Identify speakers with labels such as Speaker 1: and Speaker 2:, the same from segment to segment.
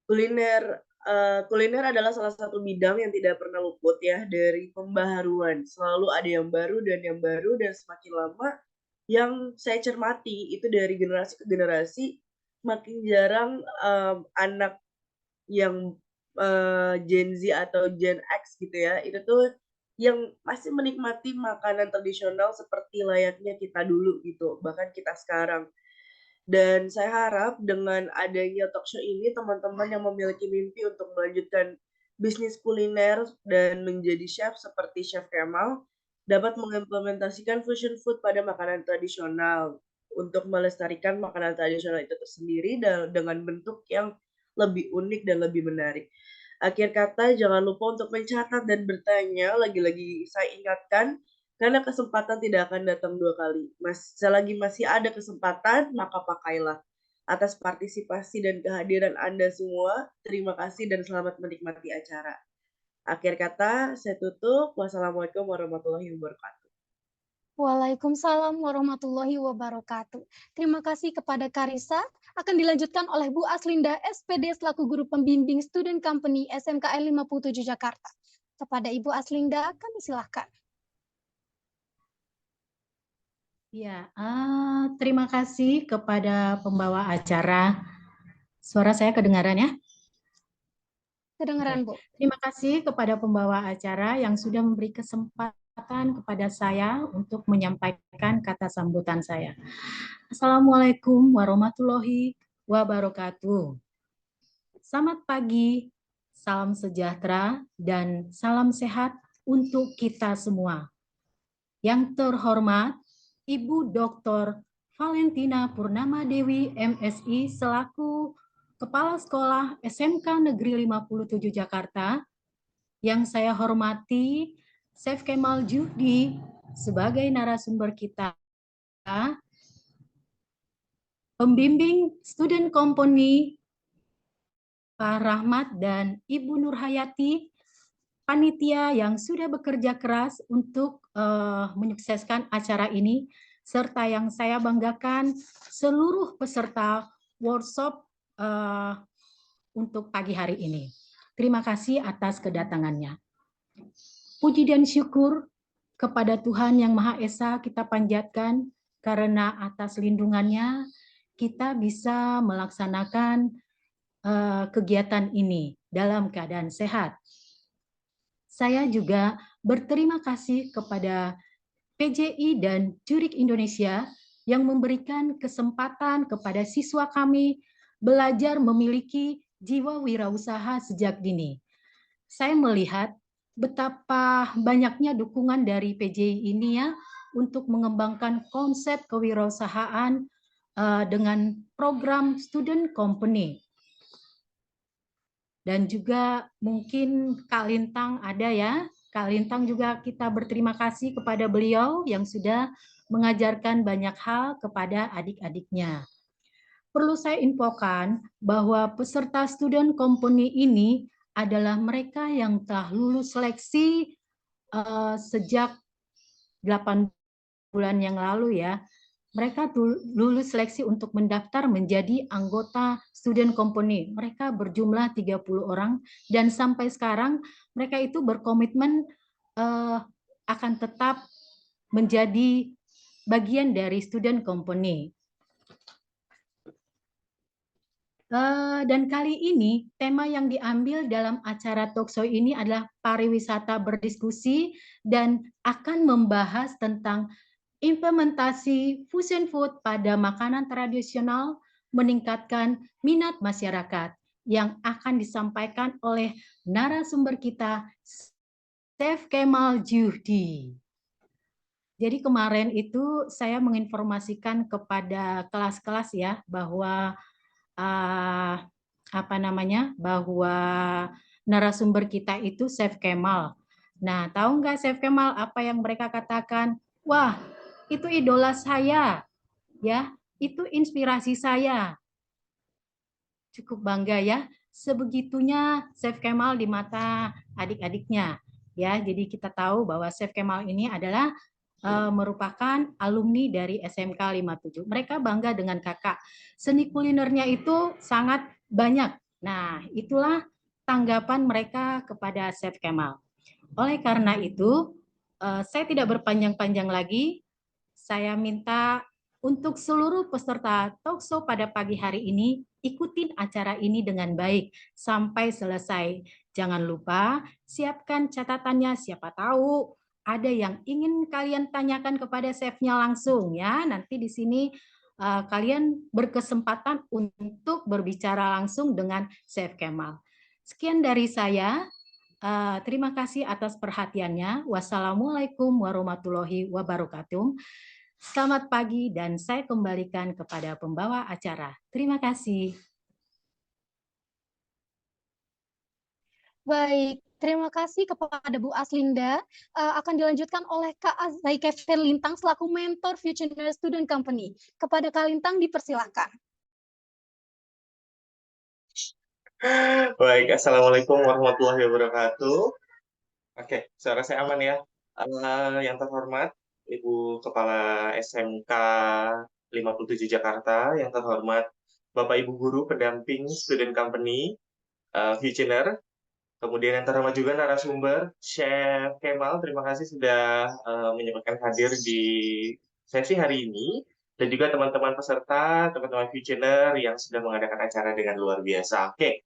Speaker 1: Kuliner adalah salah satu bidang yang tidak pernah luput ya dari pembaharuan. Selalu ada yang baru dan semakin lama yang saya cermati itu dari generasi ke generasi makin jarang, anak yang, Gen Z atau Gen X gitu ya, itu tuh yang masih menikmati makanan tradisional seperti layaknya kita dulu gitu, bahkan kita sekarang. Dan saya harap dengan adanya talk show ini teman-teman yang memiliki mimpi untuk melanjutkan bisnis kuliner dan menjadi chef seperti Chef Kemal, dapat mengimplementasikan fusion food pada makanan tradisional, untuk melestarikan makanan tradisional itu tersendiri dengan bentuk yang lebih unik dan lebih menarik. Akhir kata jangan lupa untuk mencatat dan bertanya, lagi-lagi saya ingatkan, karena kesempatan tidak akan datang 2 kali. Selagi masih ada kesempatan, maka pakailah. Atas partisipasi dan kehadiran Anda semua, terima kasih dan selamat menikmati acara. Akhir kata, saya tutup. Wassalamualaikum warahmatullahi wabarakatuh.
Speaker 2: Waalaikumsalam warahmatullahi wabarakatuh. Terima kasih kepada Karissa. Akan dilanjutkan oleh Bu Aslinda, SPD selaku Guru Pembimbing Student Company SMKN 57 Jakarta. Kepada Ibu Aslinda, kami silahkan.
Speaker 3: Ya, terima kasih kepada pembawa acara. Suara saya kedengaran ya?
Speaker 2: Kedengaran, Bu.
Speaker 3: Terima kasih kepada pembawa acara yang sudah memberi kesempatan kepada saya untuk menyampaikan kata sambutan saya. Assalamualaikum warahmatullahi wabarakatuh. Selamat pagi, salam sejahtera, dan salam sehat untuk kita semua. Yang terhormat, Ibu Dr. Valentina Purnama Dewi, MSI, selaku Kepala Sekolah SMK Negeri 57 Jakarta. Yang saya hormati, Chef Kemal Juhdi sebagai narasumber kita, pembimbing Student Company Pak Rahmat dan Ibu Nurhayati, panitia yang sudah bekerja keras untuk menyukseskan acara ini, serta yang saya banggakan seluruh peserta workshop untuk pagi hari ini. Terima kasih atas kedatangannya. Puji dan syukur kepada Tuhan Yang Maha Esa kita panjatkan, karena atas lindungannya kita bisa melaksanakan kegiatan ini dalam keadaan sehat. Saya juga berterima kasih kepada PJI dan Jurik Indonesia yang memberikan kesempatan kepada siswa kami belajar memiliki jiwa wirausaha sejak dini. Saya melihat betapa banyaknya dukungan dari PJI ini ya untuk mengembangkan konsep kewirausahaan dengan program Student Company. Dan juga mungkin Kak Lintang ada ya. Kak Lintang juga kita berterima kasih kepada beliau yang sudah mengajarkan banyak hal kepada adik-adiknya. Perlu saya infokan bahwa peserta Student Company ini adalah mereka yang telah lulus seleksi sejak 8 bulan yang lalu ya. Mereka lulus seleksi untuk mendaftar menjadi anggota Student Company. Mereka berjumlah 30 orang dan sampai sekarang mereka itu berkomitmen akan tetap menjadi bagian dari Student Company. Dan kali ini tema yang diambil dalam acara talkshow ini adalah pariwisata berdiskusi dan akan membahas tentang implementasi fusion food pada makanan tradisional meningkatkan minat masyarakat yang akan disampaikan oleh narasumber kita, Chef Kemal Juhdi. Jadi kemarin itu saya menginformasikan kepada kelas-kelas ya bahwa bahwa narasumber kita itu Chef Kemal. Nah, tahu nggak Chef Kemal apa yang mereka katakan? Wah, itu idola saya, ya, itu inspirasi saya. Cukup bangga ya, sebegitunya Chef Kemal di mata adik-adiknya. Ya, jadi kita tahu bahwa Chef Kemal ini adalah merupakan alumni dari SMK 57. Mereka bangga dengan kakak. Seni kulinernya itu sangat banyak Nah, itulah tanggapan mereka kepada Chef Kemal. Oleh karena itu, saya tidak berpanjang-panjang lagi. Saya minta untuk seluruh peserta talkshow pada pagi hari ini, ikutin acara ini dengan baik sampai selesai. Jangan lupa siapkan catatannya, siapa tahu ada yang ingin kalian tanyakan kepada chefnya langsung ya. Nanti di sini kalian berkesempatan untuk berbicara langsung dengan Chef Kemal. Sekian dari saya. Terima kasih atas perhatiannya. Wassalamualaikum warahmatullahi wabarakatuh. Selamat pagi dan saya kembalikan kepada pembawa acara. Terima kasih.
Speaker 2: Baik, terima kasih kepada Bu Aslinda. Akan dilanjutkan oleh Kak Azzaike Lintang selaku mentor Future Student Company. Kepada Kak Lintang dipersilakan.
Speaker 4: Baik, Assalamualaikum warahmatullahi wabarakatuh. Oke, suara saya aman ya. Yang terhormat, Ibu Kepala SMK 57 Jakarta, yang terhormat Bapak Ibu Guru Pendamping Student Company, Future, kemudian yang terhormat juga narasumber, Chef Kemal, terima kasih sudah menyempatkan hadir di sesi hari ini, dan juga teman-teman peserta, teman-teman Future yang sudah mengadakan acara dengan luar biasa. Oke,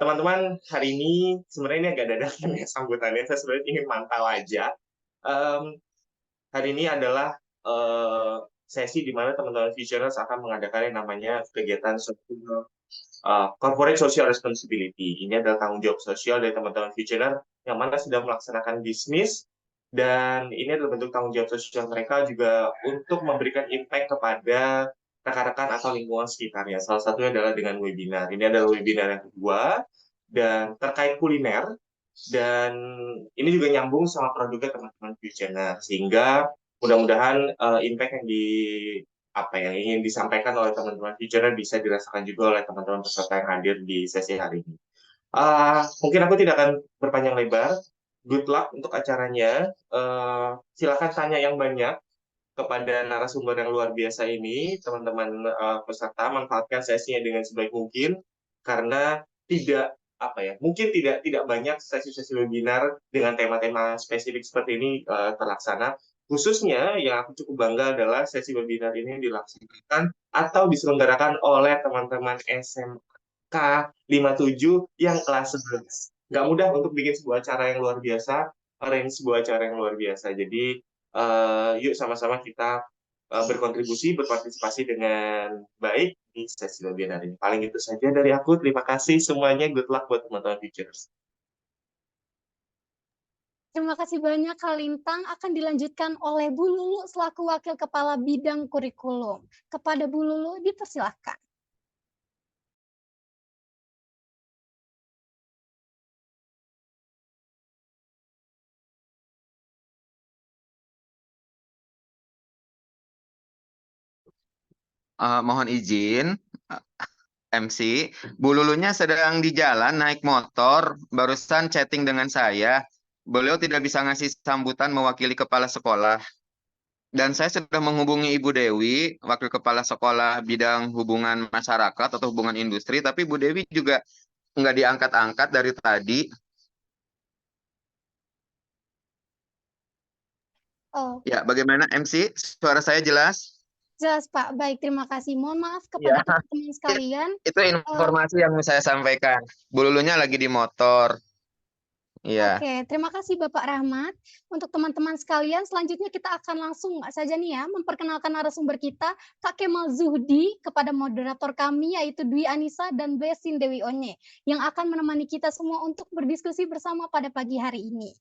Speaker 4: teman-teman, hari ini sebenarnya ini agak dadakan ya sambutannya. Saya sebenarnya ingin mantau aja. Hari ini adalah sesi di mana teman-teman Futurers akan mengadakan yang namanya kegiatan corporate social responsibility. Ini adalah tanggung jawab sosial dari teman-teman Futurer yang mana sedang melaksanakan bisnis, dan ini adalah bentuk tanggung jawab sosial mereka juga untuk memberikan impact kepada rekan-rekan atau lingkungan sekitarnya. Salah satunya adalah dengan webinar. Ini adalah webinar yang kedua dan terkait kuliner, dan ini juga nyambung sama produknya teman-teman Futurer, sehingga mudah-mudahan impact yang yang ingin disampaikan oleh teman-teman Futurer bisa dirasakan juga oleh teman-teman peserta yang hadir di sesi hari ini. Mungkin aku tidak akan berpanjang lebar. Good luck untuk acaranya. Silakan tanya yang banyak kepada narasumber yang luar biasa ini, teman-teman peserta. Manfaatkan sesinya dengan sebaik mungkin, karena mungkin tidak banyak sesi-sesi webinar dengan tema-tema spesifik seperti ini terlaksana. Khususnya yang aku cukup bangga adalah sesi webinar ini dilaksanakan atau diselenggarakan oleh teman-teman SMK 57 yang kelas 11. Nggak mudah untuk bikin sebuah acara yang luar biasa, arrange sebuah acara yang luar biasa. Jadi yuk sama-sama kita berkontribusi, berpartisipasi dengan baik di sesi webinar ini. Paling itu saja dari aku. Terima kasih semuanya. Good luck buat teman-teman Futures.
Speaker 2: Terima kasih banyak Kak Lintang. Akan dilanjutkan oleh Bu Lulu selaku Wakil Kepala Bidang Kurikulum. Kepada Bu Lulu dipersilakan.
Speaker 5: Mohon izin, MC, Bu Lulunya sedang di jalan naik motor, barusan chatting dengan saya. Beliau tidak bisa ngasih sambutan mewakili kepala sekolah. Dan saya sudah menghubungi Ibu Dewi, Wakil Kepala Sekolah Bidang Hubungan Masyarakat atau Hubungan Industri, tapi Bu Dewi juga nggak diangkat-angkat dari tadi.
Speaker 2: Oh.
Speaker 5: Ya, bagaimana MC? Suara saya jelas?
Speaker 2: Jelas Pak, baik, terima kasih. Mohon maaf kepada teman-teman sekalian.
Speaker 5: Itu informasi yang saya sampaikan. Bu Lulunya lagi di motor. Iya.
Speaker 2: Oke, terima kasih Bapak Rahmat. Untuk teman-teman sekalian, selanjutnya kita akan langsung saja nih ya, memperkenalkan narasumber kita, Kak Kemal Zuhdi, kepada moderator kami, yaitu Dwi Anissa dan Besin Dewi Onye, yang akan menemani kita semua untuk berdiskusi bersama pada pagi hari ini.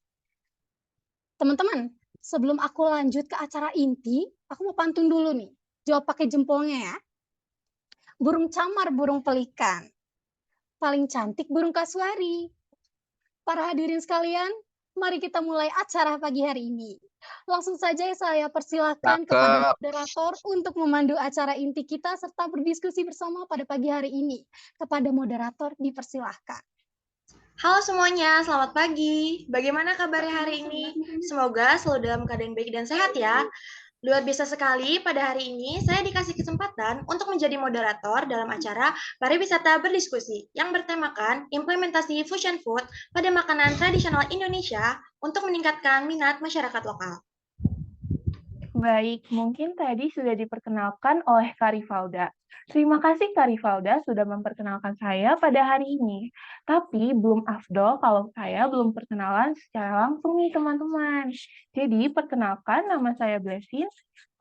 Speaker 2: Teman-teman, sebelum aku lanjut ke acara inti, aku mau pantun dulu nih. Jawab pakai jempolnya ya. Burung camar, burung pelikan. Paling cantik burung kasuari. Para hadirin sekalian, mari kita mulai acara pagi hari ini. Langsung saja saya persilakan kepada moderator untuk memandu acara inti kita serta berdiskusi bersama pada pagi hari ini. Kepada moderator dipersilahkan.
Speaker 6: Halo semuanya, selamat pagi. Bagaimana kabarnya hari ini? Semoga selalu dalam keadaan baik dan sehat ya. Luar biasa sekali, pada hari ini saya dikasih kesempatan untuk menjadi moderator dalam acara Pariwisata Berdiskusi yang bertemakan implementasi fusion food pada makanan tradisional Indonesia untuk meningkatkan minat masyarakat lokal.
Speaker 7: Baik, mungkin tadi sudah diperkenalkan oleh Kak Rivalda. Terima kasih Kak Rivalda sudah memperkenalkan saya pada hari ini. Tapi belum afdol kalau saya belum perkenalan secara langsung nih teman-teman. Jadi perkenalkan, nama saya Blessing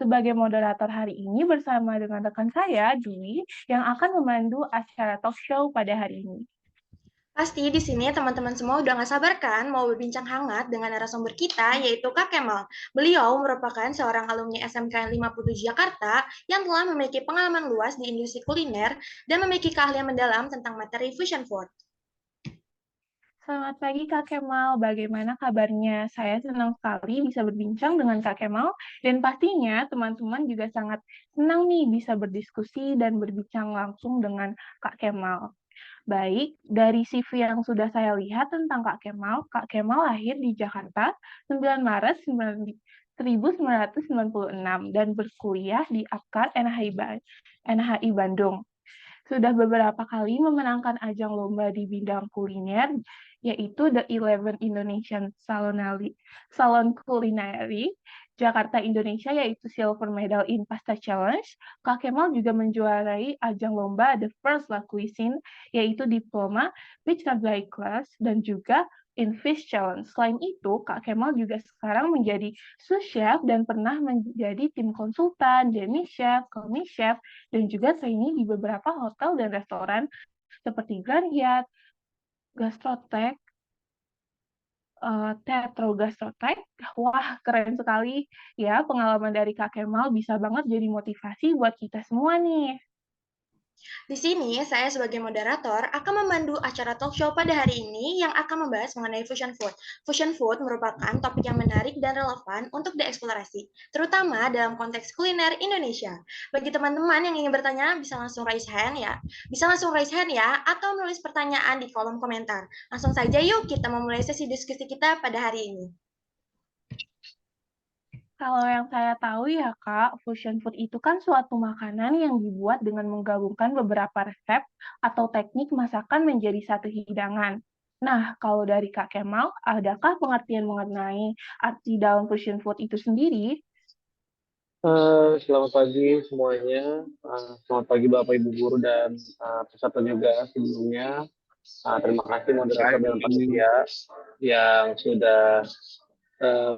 Speaker 7: sebagai moderator hari ini bersama dengan rekan saya, Dwi, yang akan memandu acara talk show pada hari ini.
Speaker 6: Pasti di sini teman-teman semua udah nggak sabar kan mau berbincang hangat dengan narasumber kita, yaitu Kak Kemal. Beliau merupakan seorang alumni SMKN 57 Jakarta yang telah memiliki pengalaman luas di industri kuliner dan memiliki keahlian mendalam tentang materi fusion food.
Speaker 7: Selamat pagi Kak Kemal, bagaimana kabarnya? Saya senang sekali bisa berbincang dengan Kak Kemal dan pastinya teman-teman juga sangat senang nih bisa berdiskusi dan berbincang langsung dengan Kak Kemal. Baik, dari CV yang sudah saya lihat tentang Kak Kemal lahir di Jakarta 9 Maret 1996 dan berkuliah di APKAR NHI Bandung. Sudah beberapa kali memenangkan ajang lomba di bidang kuliner, yaitu The 11 Indonesian Salon Culinary Jakarta Indonesia, yaitu Silver Medal in Pasta Challenge. Kak Kemal juga menjuarai ajang lomba The First La Cuisine, yaitu Diploma Beach Tablai Class, dan juga in Fish Challenge. Selain itu, Kak Kemal juga sekarang menjadi sous chef dan pernah menjadi tim konsultan, demi chef, commis chef, dan juga trainee di beberapa hotel dan restoran seperti Grand Hyatt, Gastrotek, Teatro Gastrotek. Wah, keren sekali ya pengalaman dari Kak Kemal, bisa banget jadi motivasi buat kita semua nih.
Speaker 6: Di sini, saya sebagai moderator akan memandu acara talk show pada hari ini yang akan membahas mengenai fusion food. Fusion food merupakan topik yang menarik dan relevan untuk dieksplorasi, terutama dalam konteks kuliner Indonesia. Bagi teman-teman yang ingin bertanya, bisa langsung raise hand ya. Bisa langsung raise hand ya, atau menulis pertanyaan di kolom komentar. Langsung saja yuk kita memulai sesi diskusi kita pada hari ini.
Speaker 7: Kalau yang saya tahu ya Kak, fusion food itu kan suatu makanan yang dibuat dengan menggabungkan beberapa resep atau teknik masakan menjadi satu hidangan. Nah, kalau dari Kak Kemal, adakah pengertian mengenai arti dalam fusion food itu sendiri?
Speaker 8: Selamat pagi semuanya. Selamat pagi Bapak Ibu guru dan peserta juga sebelumnya. Terima kasih moderator dan panitia yang sudah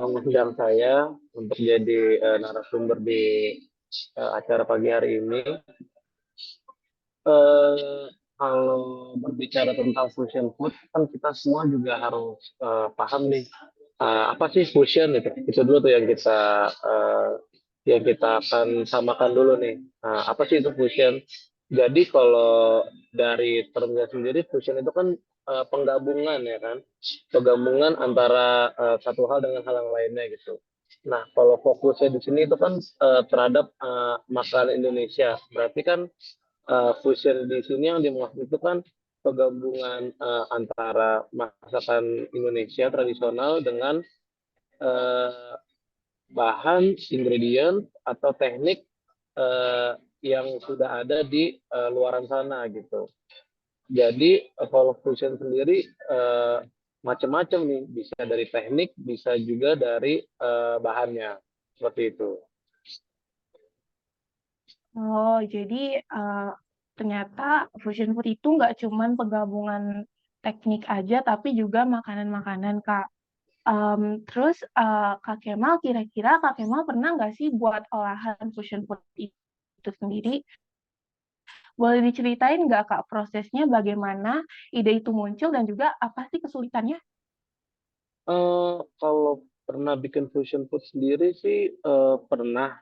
Speaker 8: mengundang saya untuk jadi narasumber di acara pagi hari ini. Kalau berbicara tentang fusion food, kan kita semua juga harus paham nih apa sih fusion itu. Itu dulu tuh yang kita akan samakan dulu nih. Apa sih itu fusion? Jadi kalau dari termnya sendiri, fusion itu kan penggabungan ya kan, penggabungan antara satu hal dengan hal yang lainnya gitu. Nah, kalau fokusnya di sini itu kan terhadap makanan Indonesia, berarti kan fusion di sini yang dimaksud itu kan penggabungan antara masakan Indonesia tradisional dengan bahan, ingredient atau teknik yang sudah ada di luaran sana gitu. Jadi kalau fusion sendiri macam-macam nih, bisa dari teknik, bisa juga dari bahannya, seperti itu.
Speaker 7: Oh, jadi ternyata fusion food itu nggak cuman penggabungan teknik aja, tapi juga makanan-makanan, Kak. Terus Kak Kemal, kira-kira Kak Kemal pernah nggak sih buat olahan fusion food itu sendiri? Boleh diceritain nggak Kak prosesnya bagaimana ide itu muncul dan juga apa sih kesulitannya?
Speaker 8: Kalau pernah bikin fusion food sendiri sih pernah,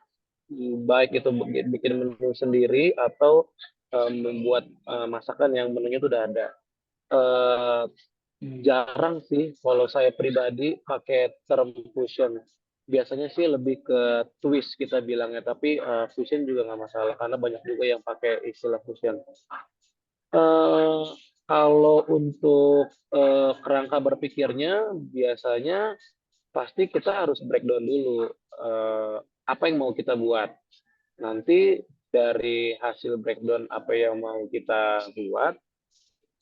Speaker 8: baik itu bikin menu sendiri atau membuat masakan yang menunya itu udah ada. Eh, Jarang sih kalau saya pribadi pakai term fusion. Biasanya sih lebih ke twist kita bilangnya, tapi fusion juga nggak masalah karena banyak juga yang pakai istilah fusion. Eh, Kalau untuk kerangka berpikirnya, biasanya pasti kita harus breakdown dulu apa yang mau kita buat. Nanti dari hasil breakdown apa yang mau kita buat,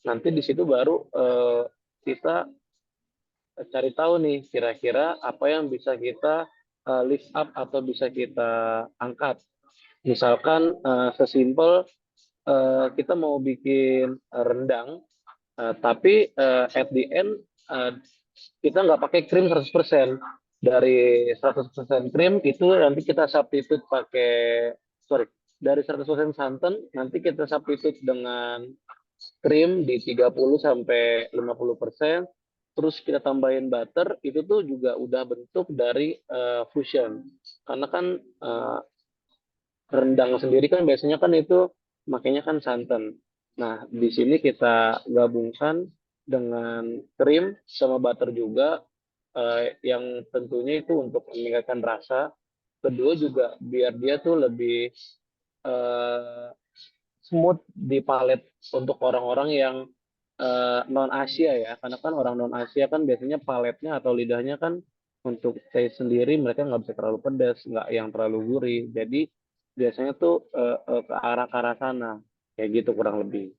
Speaker 8: nanti di situ baru kita cari tahu nih kira-kira apa yang bisa kita list up atau bisa kita angkat. Misalkan sesimpel kita mau bikin rendang, tapi at the end kita nggak pakai krim 100%. Dari 100% krim itu nanti kita substitute dari 100% santan nanti kita substitute dengan krim di 30 sampai 50%, terus kita tambahin butter, itu tuh juga udah bentuk dari fusion. Karena kan rendang sendiri kan biasanya kan itu makanya kan santan. Nah, di sini kita gabungkan dengan krim sama butter juga, yang tentunya itu untuk meningkatkan rasa. Kedua juga biar dia tuh lebih smooth di palet untuk orang-orang yang non Asia ya, karena kan orang non Asia kan biasanya paletnya atau lidahnya kan untuk taste sendiri mereka nggak bisa terlalu pedas, nggak yang terlalu gurih, jadi biasanya tuh ke arah sana kayak gitu kurang lebih.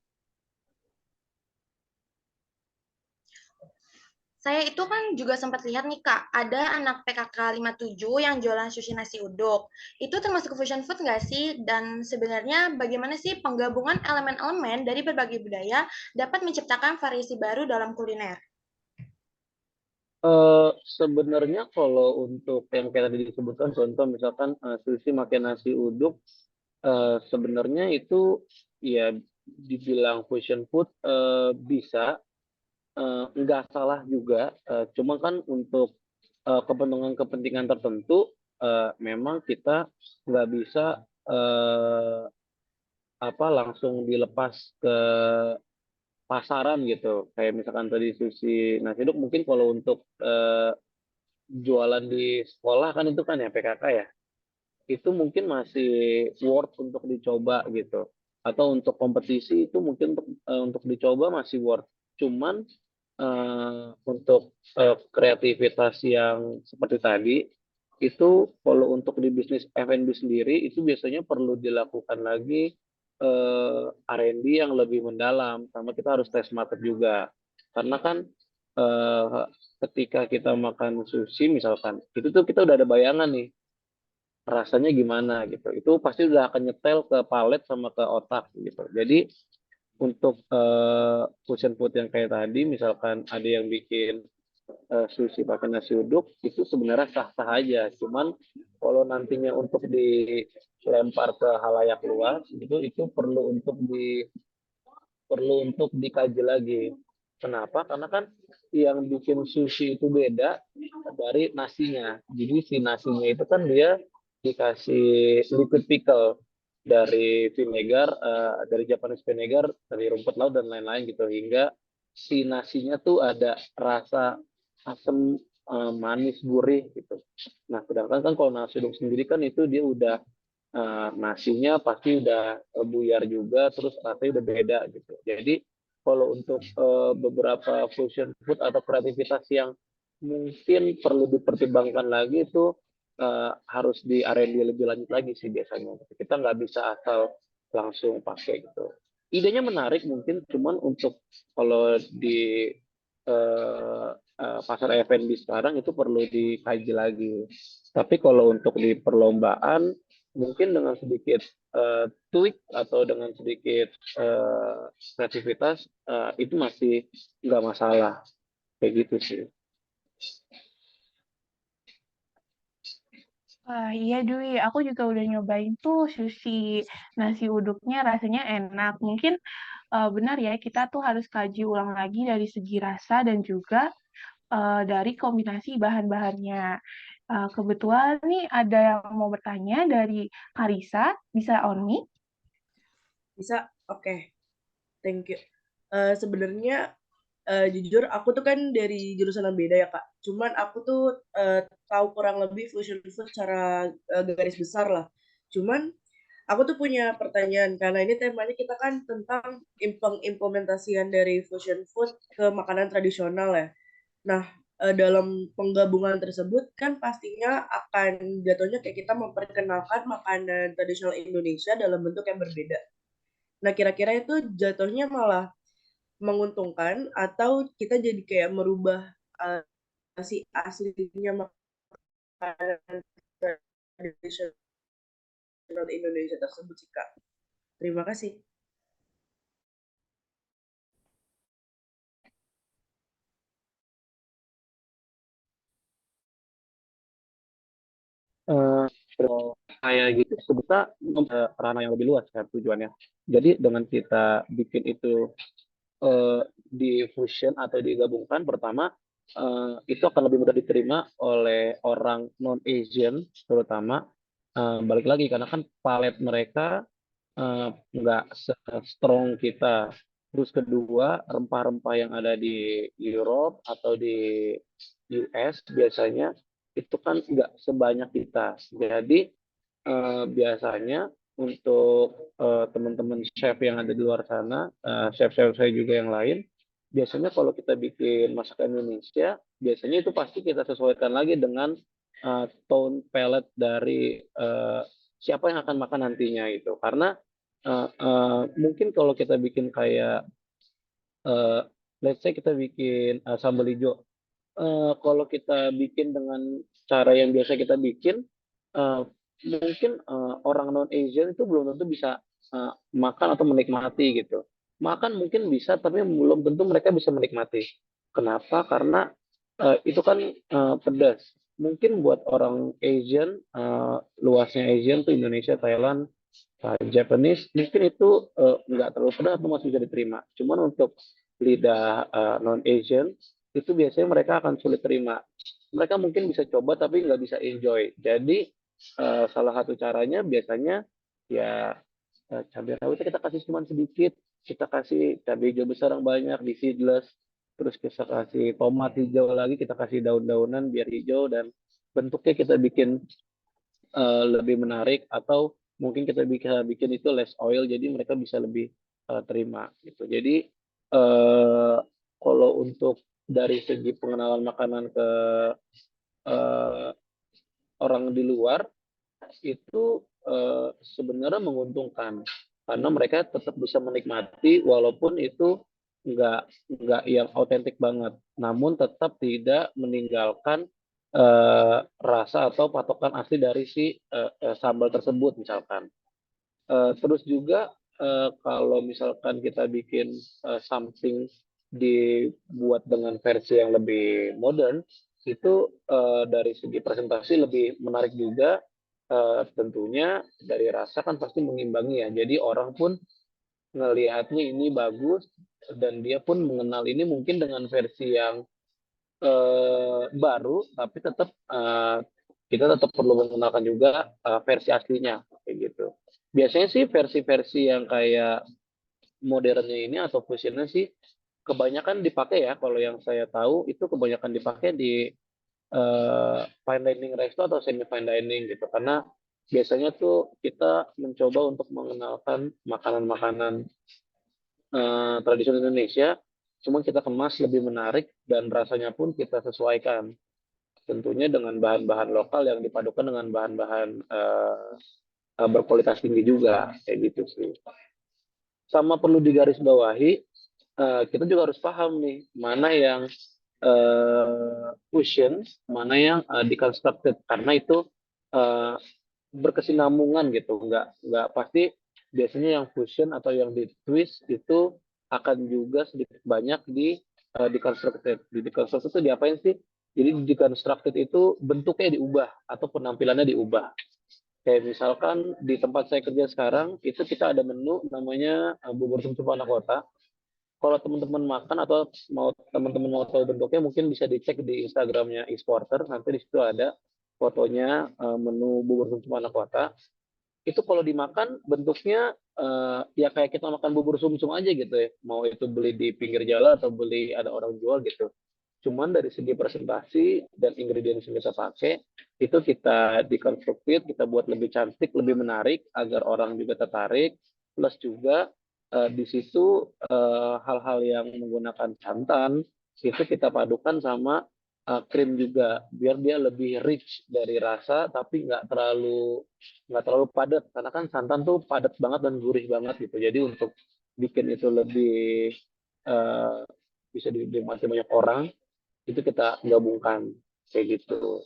Speaker 6: Saya itu kan juga sempat lihat nih Kak, ada anak PKK 57 yang jualan sushi nasi uduk. Itu termasuk fusion food nggak sih? Dan sebenarnya bagaimana sih penggabungan elemen-elemen dari berbagai budaya dapat menciptakan variasi baru dalam kuliner?
Speaker 8: Sebenarnya kalau untuk yang kayak tadi disebutkan contoh misalkan sushi makan nasi uduk, sebenarnya itu ya dibilang fusion food bisa, nggak salah juga, cuma kan untuk kepentingan-kepentingan tertentu memang kita nggak bisa langsung dilepas ke pasaran gitu. Kayak misalkan tadi sushi nasi uduk mungkin kalau untuk jualan di sekolah kan itu kan ya PKK ya. Itu mungkin masih worth untuk dicoba gitu. Atau untuk kompetisi itu mungkin untuk dicoba masih worth. Cuman untuk kreativitas yang seperti tadi itu kalau untuk di bisnis F&B sendiri itu biasanya perlu dilakukan lagi R&D yang lebih mendalam, sama kita harus tes market juga karena kan eh, ketika kita makan sushi misalkan itu tuh kita udah ada bayangan nih rasanya gimana gitu, itu pasti udah akan nyetel ke palet sama ke otak gitu. Jadi untuk fusion food yang kayak tadi misalkan ada yang bikin sushi pakai nasi uduk itu sebenarnya sah-sah aja, cuman kalau nantinya untuk dilempar ke halayak luas itu perlu untuk dikaji lagi. Kenapa? Karena kan yang bikin sushi itu beda dari nasinya. Jadi si nasinya itu kan dia dikasih liquid pickle dari vinegar, dari Japanese vinegar, dari rumput laut dan lain-lain gitu, hingga si nasinya tuh ada rasa asam, manis, gurih gitu. Nah, sedangkan kan kalau nasi uduk sendiri kan itu dia udah nasinya pasti udah buyar juga, terus rasanya udah beda gitu. Jadi kalau untuk beberapa fusion food atau kreativitas yang mungkin perlu dipertimbangkan lagi itu harus di R&D lebih lanjut lagi sih biasanya. Kita nggak bisa asal langsung pakai gitu. Idenya menarik mungkin, cuman untuk kalau di pasar F&B sekarang itu perlu dikaji lagi. Tapi kalau untuk di perlombaan mungkin dengan sedikit tweak atau dengan sedikit kreativitas itu masih nggak masalah kayak gitu sih.
Speaker 7: Wah, iya Dwi, aku juga udah nyobain tuh sushi nasi uduknya rasanya enak. Mungkin benar ya, kita tuh harus kaji ulang lagi dari segi rasa dan juga dari kombinasi bahan-bahannya. Kebetulan nih ada yang mau bertanya dari Karisa, bisa on mic?
Speaker 1: Bisa? Oke. Thank you. Sebenarnya jujur aku tuh kan dari jurusan yang beda ya Kak. Cuman aku tuh tahu kurang lebih fusion food secara garis besar lah. Cuman aku tuh punya pertanyaan karena ini temanya kita kan tentang pengimplementasian dari fusion food ke makanan tradisional ya. Nah, dalam penggabungan tersebut kan pastinya akan jatuhnya kayak kita memperkenalkan makanan tradisional Indonesia dalam bentuk yang berbeda. Nah, kira-kira itu jatuhnya malah menguntungkan atau kita jadi kayak merubah si aslinya makanan tradisional Indonesia tersebut sih, Kak. Terima kasih.
Speaker 8: Kayak gitu sebetulnya ranah yang lebih luas kan tujuannya. Jadi dengan kita bikin itu di fusion atau digabungkan, pertama itu akan lebih mudah diterima oleh orang non Asian terutama. Balik lagi karena kan palet mereka nggak strong kita. Terus kedua, rempah-rempah yang ada di Europe atau di US biasanya itu kan nggak sebanyak kita. Jadi biasanya untuk teman-teman chef yang ada di luar sana, chef-chef saya juga yang lain, biasanya kalau kita bikin masakan Indonesia, biasanya itu pasti kita sesuaikan lagi dengan tone palette dari siapa yang akan makan nantinya itu. Karena mungkin kalau kita bikin kayak let's say kita bikin sambal hijau, kalau kita bikin dengan cara yang biasa kita bikin, mungkin orang non Asian itu belum tentu bisa makan atau menikmati gitu. Makan mungkin bisa, tapi belum tentu mereka bisa menikmati. Kenapa? Karena itu kan pedas. Mungkin buat orang Asian, luasnya Asian tuh Indonesia, Thailand, Japanese, mungkin itu nggak terlalu pedas atau masih bisa diterima. Cuman untuk lidah non Asian itu biasanya mereka akan sulit terima. Mereka mungkin bisa coba tapi nggak bisa enjoy. Jadi salah satu caranya biasanya ya cabai rawitnya kita kasih cuma sedikit, kita kasih cabai hijau besar yang banyak di seedless, terus kita kasih tomat hijau lagi, kita kasih daun-daunan biar hijau dan bentuknya kita bikin lebih menarik, atau mungkin kita bisa bikin itu less oil jadi mereka bisa lebih terima gitu. Jadi kalau untuk dari segi pengenalan makanan ke orang di luar itu sebenarnya menguntungkan karena mereka tetap bisa menikmati walaupun itu nggak yang otentik banget, namun tetap tidak meninggalkan rasa atau patokan asli dari si sambal tersebut misalkan. Terus juga kalau misalkan kita bikin something dibuat dengan versi yang lebih modern, itu dari segi presentasi lebih menarik juga. Tentunya dari rasa kan pasti mengimbangi ya. Jadi orang pun ngelihatnya ini bagus dan dia pun mengenal ini mungkin dengan versi yang baru, tapi tetap kita tetap perlu mengenalkan juga versi aslinya kayak gitu. Biasanya sih versi-versi yang kayak modernnya ini atau fusionnya sih kebanyakan dipakai ya. Kalau yang saya tahu itu kebanyakan dipakai di fine dining resto atau semi fine dining gitu. Karena biasanya tuh kita mencoba untuk mengenalkan makanan-makanan tradisional Indonesia, cuma kita kemas lebih menarik dan rasanya pun kita sesuaikan. Tentunya dengan bahan-bahan lokal yang dipadukan dengan bahan-bahan berkualitas tinggi juga, kayak gitu sih. Sama perlu digarisbawahi, kita juga harus paham nih mana yang fusion, mana yang deconstructed, karena itu berkesinambungan gitu, nggak pasti. Biasanya yang fusion atau yang di twist itu akan juga sedikit banyak di deconstructed. Di deconstructed itu diapain sih? Jadi di deconstructed itu bentuknya diubah atau penampilannya diubah. Kayak misalkan di tempat saya kerja sekarang, itu kita ada menu namanya bubur sumsum anak kota. Kalau teman-teman makan atau teman-teman mau tahu bentuknya, mungkin bisa dicek di Instagramnya eSporter. Nanti di situ ada fotonya menu bubur sumsum anak kota. Itu kalau dimakan bentuknya ya kayak kita makan bubur sumsum aja gitu ya. Mau itu beli di pinggir jalan atau beli ada orang jual gitu. Cuman dari segi presentasi dan ingredients yang kita pakai, itu kita deconstruct, kita buat lebih cantik, lebih menarik, agar orang juga tertarik. Plus juga di situ hal-hal yang menggunakan santan, itu kita padukan sama krim juga biar dia lebih rich dari rasa tapi nggak terlalu padat karena kan santan tuh padat banget dan gurih banget gitu. Jadi untuk bikin itu lebih eh, bisa dinikmati banyak orang itu kita gabungkan kayak gitu.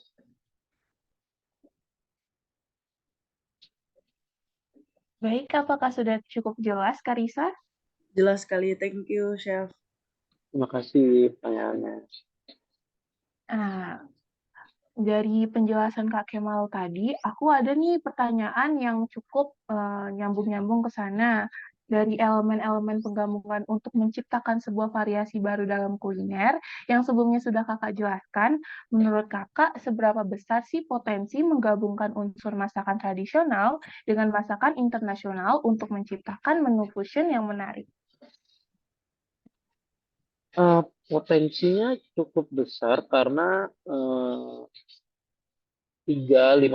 Speaker 7: Baik, apakah sudah cukup jelas, Karisa?
Speaker 1: Jelas sekali, thank you, Chef.
Speaker 8: Terima kasih pertanyaannya.
Speaker 7: Nah, dari penjelasan Kak Kemal tadi, aku ada nih pertanyaan yang cukup nyambung-nyambung ke sana. Dari elemen-elemen penggabungan untuk menciptakan sebuah variasi baru dalam kuliner, yang sebelumnya sudah Kakak jelaskan, menurut Kakak, seberapa besar sih potensi menggabungkan unsur masakan tradisional dengan masakan internasional untuk menciptakan menu fusion yang menarik?
Speaker 8: Potensinya cukup besar karena 3-5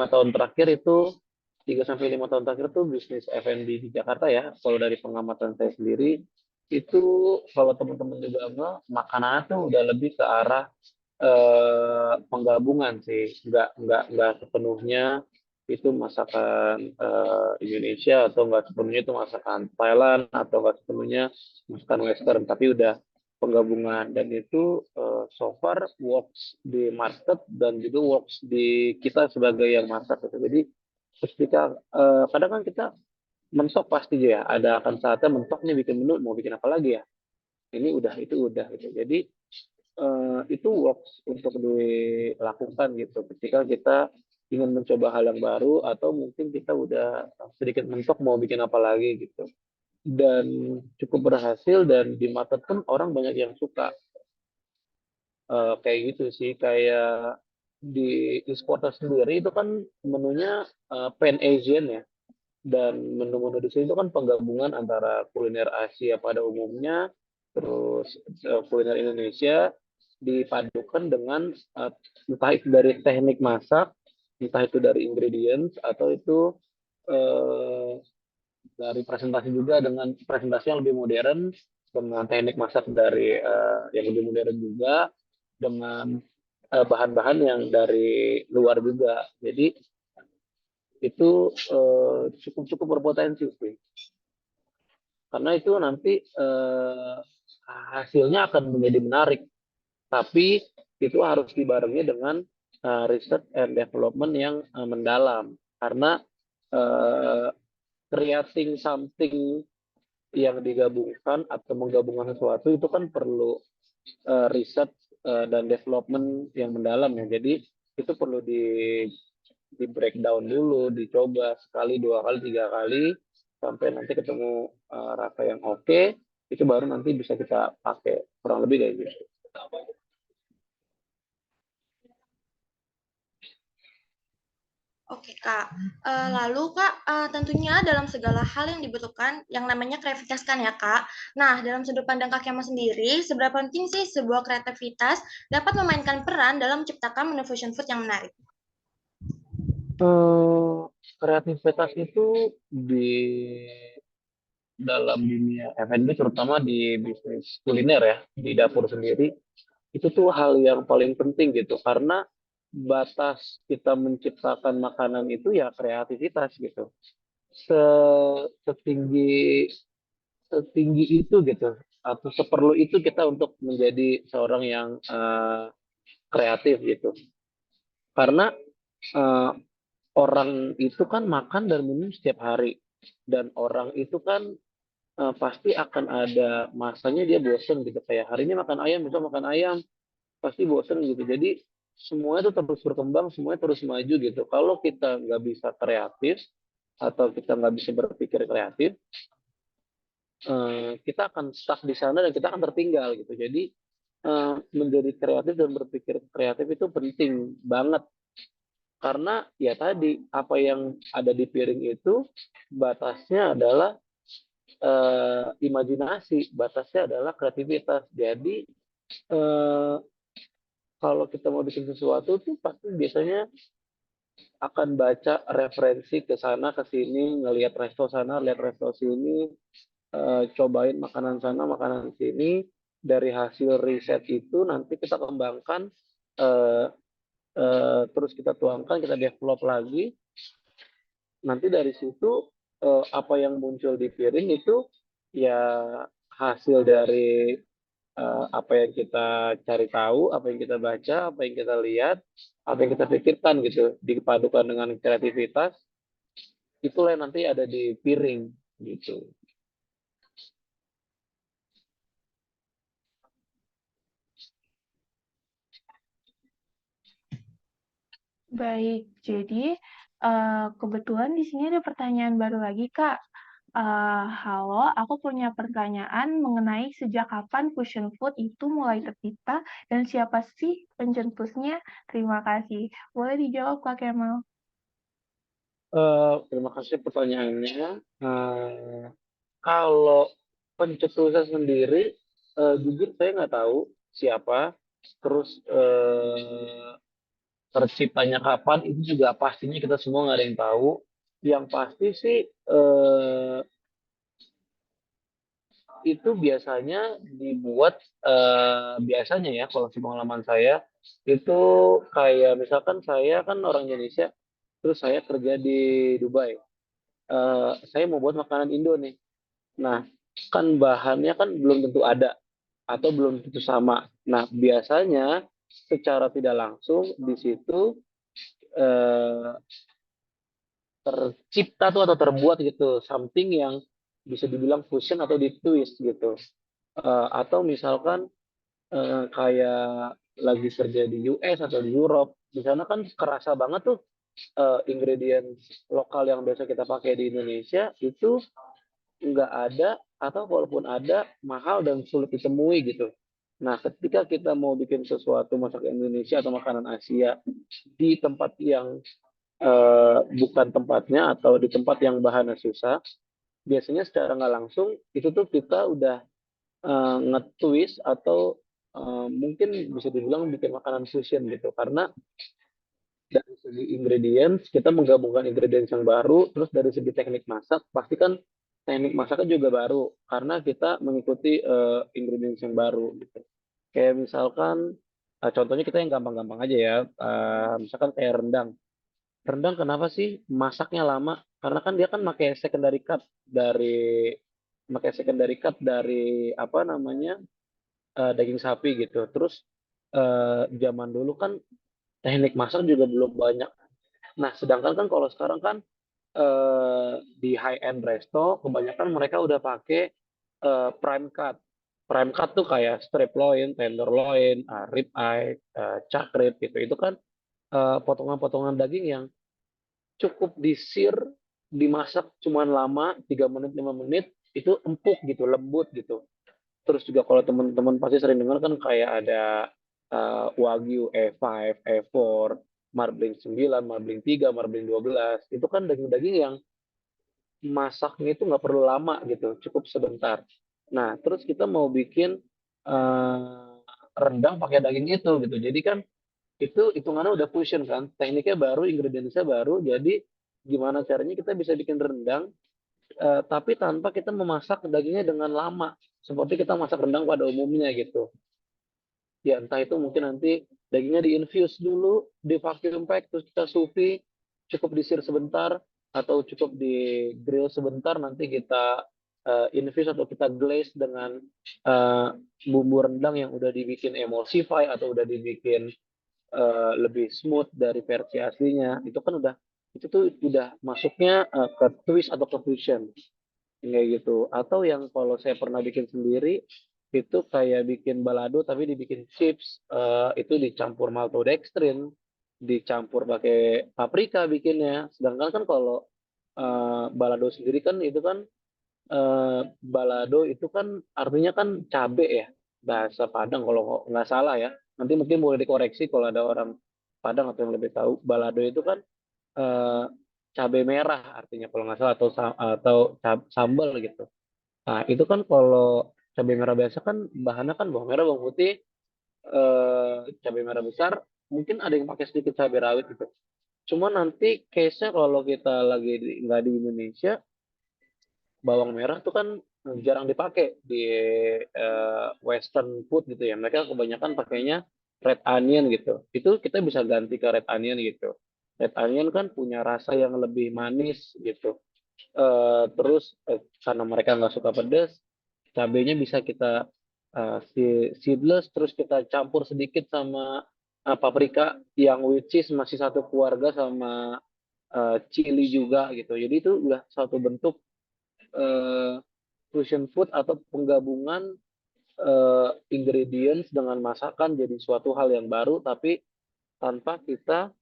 Speaker 8: tahun terakhir itu 3 sampai 5 tahun terakhir itu bisnis F&B di Jakarta ya. Kalau dari pengamatan saya sendiri itu kalau teman-teman juga makanan tuh udah lebih ke arah penggabungan sih. Nggak sepenuhnya itu masakan Indonesia atau nggak sepenuhnya itu masakan Thailand atau nggak sepenuhnya masakan Western, tapi udah penggabungan dan itu so far works di market dan juga works di kita sebagai yang masak gitu. Jadi ketika kadang kan kita mentok pasti ya ada akan saatnya mentok nih bikin menu mau bikin apa lagi ya, ini udah itu udah gitu. Jadi itu works untuk dilakukan gitu ketika kita ingin mencoba hal yang baru atau mungkin kita udah sedikit mentok mau bikin apa lagi gitu, dan cukup berhasil dan di market pun orang banyak yang suka. Kayak gitu sih, kayak di e-sporter sendiri itu kan menunya Pan Asian ya, dan menu-menu di sini itu kan penggabungan antara kuliner Asia pada umumnya terus kuliner Indonesia dipadukan dengan entah itu dari teknik masak, entah itu dari ingredients atau itu eh, dari presentasi juga dengan presentasi yang lebih modern dengan teknik masak dari yang lebih modern juga dengan bahan-bahan yang dari luar juga. Jadi itu cukup berpotensi sih. Karena itu nanti hasilnya akan menjadi menarik. Tapi itu harus dibarengi dengan research and development yang mendalam. Karena uh, creating something yang digabungkan atau menggabungkan sesuatu itu kan perlu riset dan development yang mendalam ya. Jadi itu perlu di breakdown dulu, dicoba sekali, 2 kali, 3 kali sampai nanti ketemu rasa yang oke, itu baru nanti bisa kita pakai, kurang lebih kayak gitu.
Speaker 6: Oke, Kak. Lalu, Kak, tentunya dalam segala hal yang dibutuhkan, yang namanya kreativitas kan ya, Kak. Nah, dalam sudut pandang Kak Kemal sendiri, seberapa penting sih sebuah kreativitas dapat memainkan peran dalam menciptakan menu fusion food yang menarik?
Speaker 8: Kreativitas itu di dalam dunia F&B terutama di bisnis kuliner ya, di dapur sendiri, itu tuh hal yang paling penting gitu, karena batas kita menciptakan makanan itu ya kreativitas gitu. Setinggi setinggi itu gitu atau seperlu itu kita untuk menjadi seorang yang kreatif gitu. Karena uh, orang itu kan makan dan minum setiap hari, dan orang itu kan pasti akan ada masanya dia bosen gitu, kayak hari ini makan ayam besok makan ayam pasti bosen gitu. Jadi semuanya itu terus berkembang, semuanya terus maju gitu. Kalau kita nggak bisa kreatif atau kita nggak bisa berpikir kreatif, kita akan stuck di sana dan kita akan tertinggal gitu. Jadi menjadi kreatif dan berpikir kreatif itu penting banget, karena ya tadi apa yang ada di piring itu batasnya adalah imajinasi, batasnya adalah kreativitas. Jadi kalau kita mau bikin sesuatu tuh pasti biasanya akan baca referensi ke sana ke sini, ngelihat resto sana, lihat resto sini, cobain makanan sana, makanan sini. Dari hasil riset itu nanti kita kembangkan eh, terus kita tuangkan, kita develop lagi. Nanti dari situ apa yang muncul di piring itu ya hasil dari apa yang kita cari tahu, apa yang kita baca, apa yang kita lihat, apa yang kita pikirkan gitu, dipadukan dengan kreativitas, itulah yang nanti ada di piring gitu.
Speaker 7: Baik, jadi kebetulan di sini ada pertanyaan baru lagi, Kak. Halo, aku punya pertanyaan mengenai sejak kapan fusion food itu mulai tercipta dan siapa sih pencetusnya? Terima kasih. Boleh dijawab, Kak Kemal?
Speaker 8: Terima kasih pertanyaannya. Kalau pencetusnya sendiri, jujur saya nggak tahu siapa. Terus terciptanya kapan itu juga pastinya kita semua nggak ada yang tahu. Yang pasti sih itu biasanya dibuat biasanya ya kalau pengalaman saya itu kayak misalkan saya kan orang Indonesia, terus saya kerja di Dubai. Saya mau buat makanan Indo nih. Nah, kan bahannya kan belum tentu ada atau belum tentu sama. Nah, biasanya secara tidak langsung di situ eh, tercipta tuh atau terbuat gitu something yang bisa dibilang fusion atau ditwist gitu. Atau misalkan kayak lagi kerja di US atau di Europe, di sana kan kerasa banget tuh ingredients lokal yang biasa kita pakai di Indonesia itu nggak ada atau walaupun ada mahal dan sulit ditemui gitu. Nah, ketika kita mau bikin sesuatu masakan Indonesia atau makanan Asia di tempat yang bukan tempatnya atau di tempat yang bahannya susah, biasanya secara nggak langsung itu tuh kita udah nge-twist atau mungkin bisa dibilang bikin makanan fusion gitu. Karena dari segi ingredients kita menggabungkan ingredients yang baru, terus dari segi teknik masak pasti kan teknik masaknya juga baru karena kita mengikuti ingredients yang baru gitu. Kayak misalkan contohnya kita yang gampang-gampang aja ya, misalkan kayak rendang. Rendang kenapa sih masaknya lama? Karena kan dia kan pakai secondary cut dari apa namanya daging sapi gitu. Terus zaman dulu kan teknik masak juga belum banyak. Nah, sedangkan kan kalau sekarang kan di high end resto kebanyakan mereka udah pakai prime cut. Prime cut tuh kayak strip loin, tenderloin, rib eye, chuck rib gitu. Itu kan potongan-potongan daging yang cukup disir, dimasak cuman lama 3 menit 5 menit itu empuk gitu, lembut gitu. Terus juga kalau teman-teman pasti sering dengar kan kayak ada Wagyu E5, E4, Marbling 9, Marbling 3, Marbling 12. Itu kan daging-daging yang masaknya itu nggak perlu lama gitu, cukup sebentar. Nah, terus kita mau bikin eh, rendang pakai daging itu gitu. Jadi kan itu hitungannya udah fusion kan, tekniknya baru, ingredientsnya baru. Jadi gimana caranya kita bisa bikin rendang, tapi tanpa kita memasak dagingnya dengan lama, seperti kita masak rendang pada umumnya gitu. Ya entah itu mungkin nanti dagingnya diinfuse dulu, di vacuum pack, terus kita sous vide, cukup disir sebentar, atau cukup di grill sebentar, nanti kita infuse atau kita glaze dengan uh, bumbu rendang yang udah dibikin emulsify atau udah dibikin lebih smooth dari versi aslinya. Itu kan itu tuh udah masuknya ke twist atau ke fusion kayak gitu. Atau yang kalau saya pernah bikin sendiri itu kayak bikin balado tapi dibikin chips, itu dicampur maltodextrin, dicampur pakai paprika bikinnya. Sedangkan kan kalau balado sendiri kan itu kan balado itu kan artinya kan cabe ya, bahasa Padang kalau nggak salah ya. Nanti mungkin boleh dikoreksi kalau ada orang Padang atau yang lebih tahu. Balado itu kan eh, cabai merah artinya kalau nggak salah atau sambal gitu. Nah, itu kan kalau cabai merah biasa kan bahannya kan bawang merah, bawang putih, cabai merah besar, mungkin ada yang pakai sedikit cabai rawit gitu. Cuma nanti case-nya kalau kita lagi nggak di Indonesia, bawang merah tuh kan jarang dipakai di western food gitu ya. Mereka kebanyakan pakainya red onion gitu. Itu kita bisa ganti ke red onion gitu. Red onion kan punya rasa yang lebih manis gitu. Terus karena mereka nggak suka pedas, cabenya bisa kita seedless, terus kita campur sedikit sama paprika yang which is masih satu keluarga sama chili juga gitu. Jadi itu udah satu bentuk fusion food atau penggabungan ingredients dengan masakan jadi suatu hal yang baru, tapi tanpa kita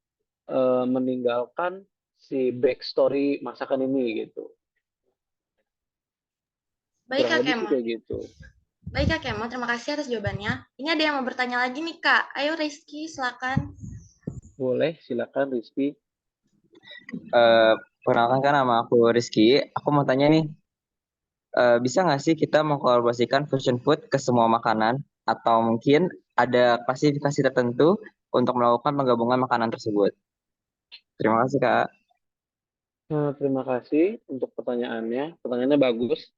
Speaker 8: meninggalkan si backstory masakan ini gitu.
Speaker 6: Baik
Speaker 8: Kurang
Speaker 6: Kak
Speaker 8: lebih sih
Speaker 6: Kemo.
Speaker 8: kayak gitu.
Speaker 6: Baik Kak Kemo, terima kasih atas jawabannya. Ini ada yang mau bertanya lagi nih Kak. Ayo Rizky, silakan.
Speaker 8: Boleh, silakan Rizky.
Speaker 9: Perkenalkan nama aku Rizky. Aku mau tanya nih, bisa nggak sih kita mengkolaborasikan fusion food ke semua makanan? Atau mungkin ada klasifikasi tertentu untuk melakukan penggabungan makanan tersebut? Terima kasih, Kak.
Speaker 8: Terima kasih untuk pertanyaannya. Pertanyaannya bagus.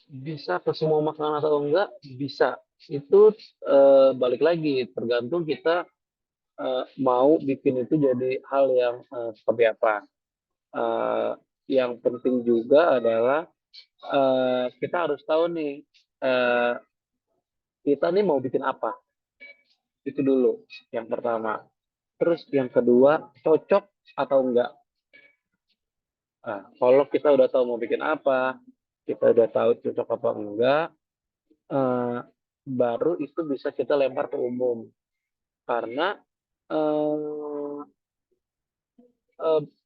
Speaker 8: Bisa ke semua makanan atau enggak? Bisa. Itu balik lagi, tergantung kita mau bikin itu jadi hal yang seperti apa. Yang penting juga adalah kita harus tahu nih, kita nih mau bikin apa. Itu dulu yang pertama. Terus yang kedua, cocok atau enggak. Kalau kita udah tahu mau bikin apa, kita udah tahu cocok apa enggak, baru itu bisa kita lempar ke umum. Karena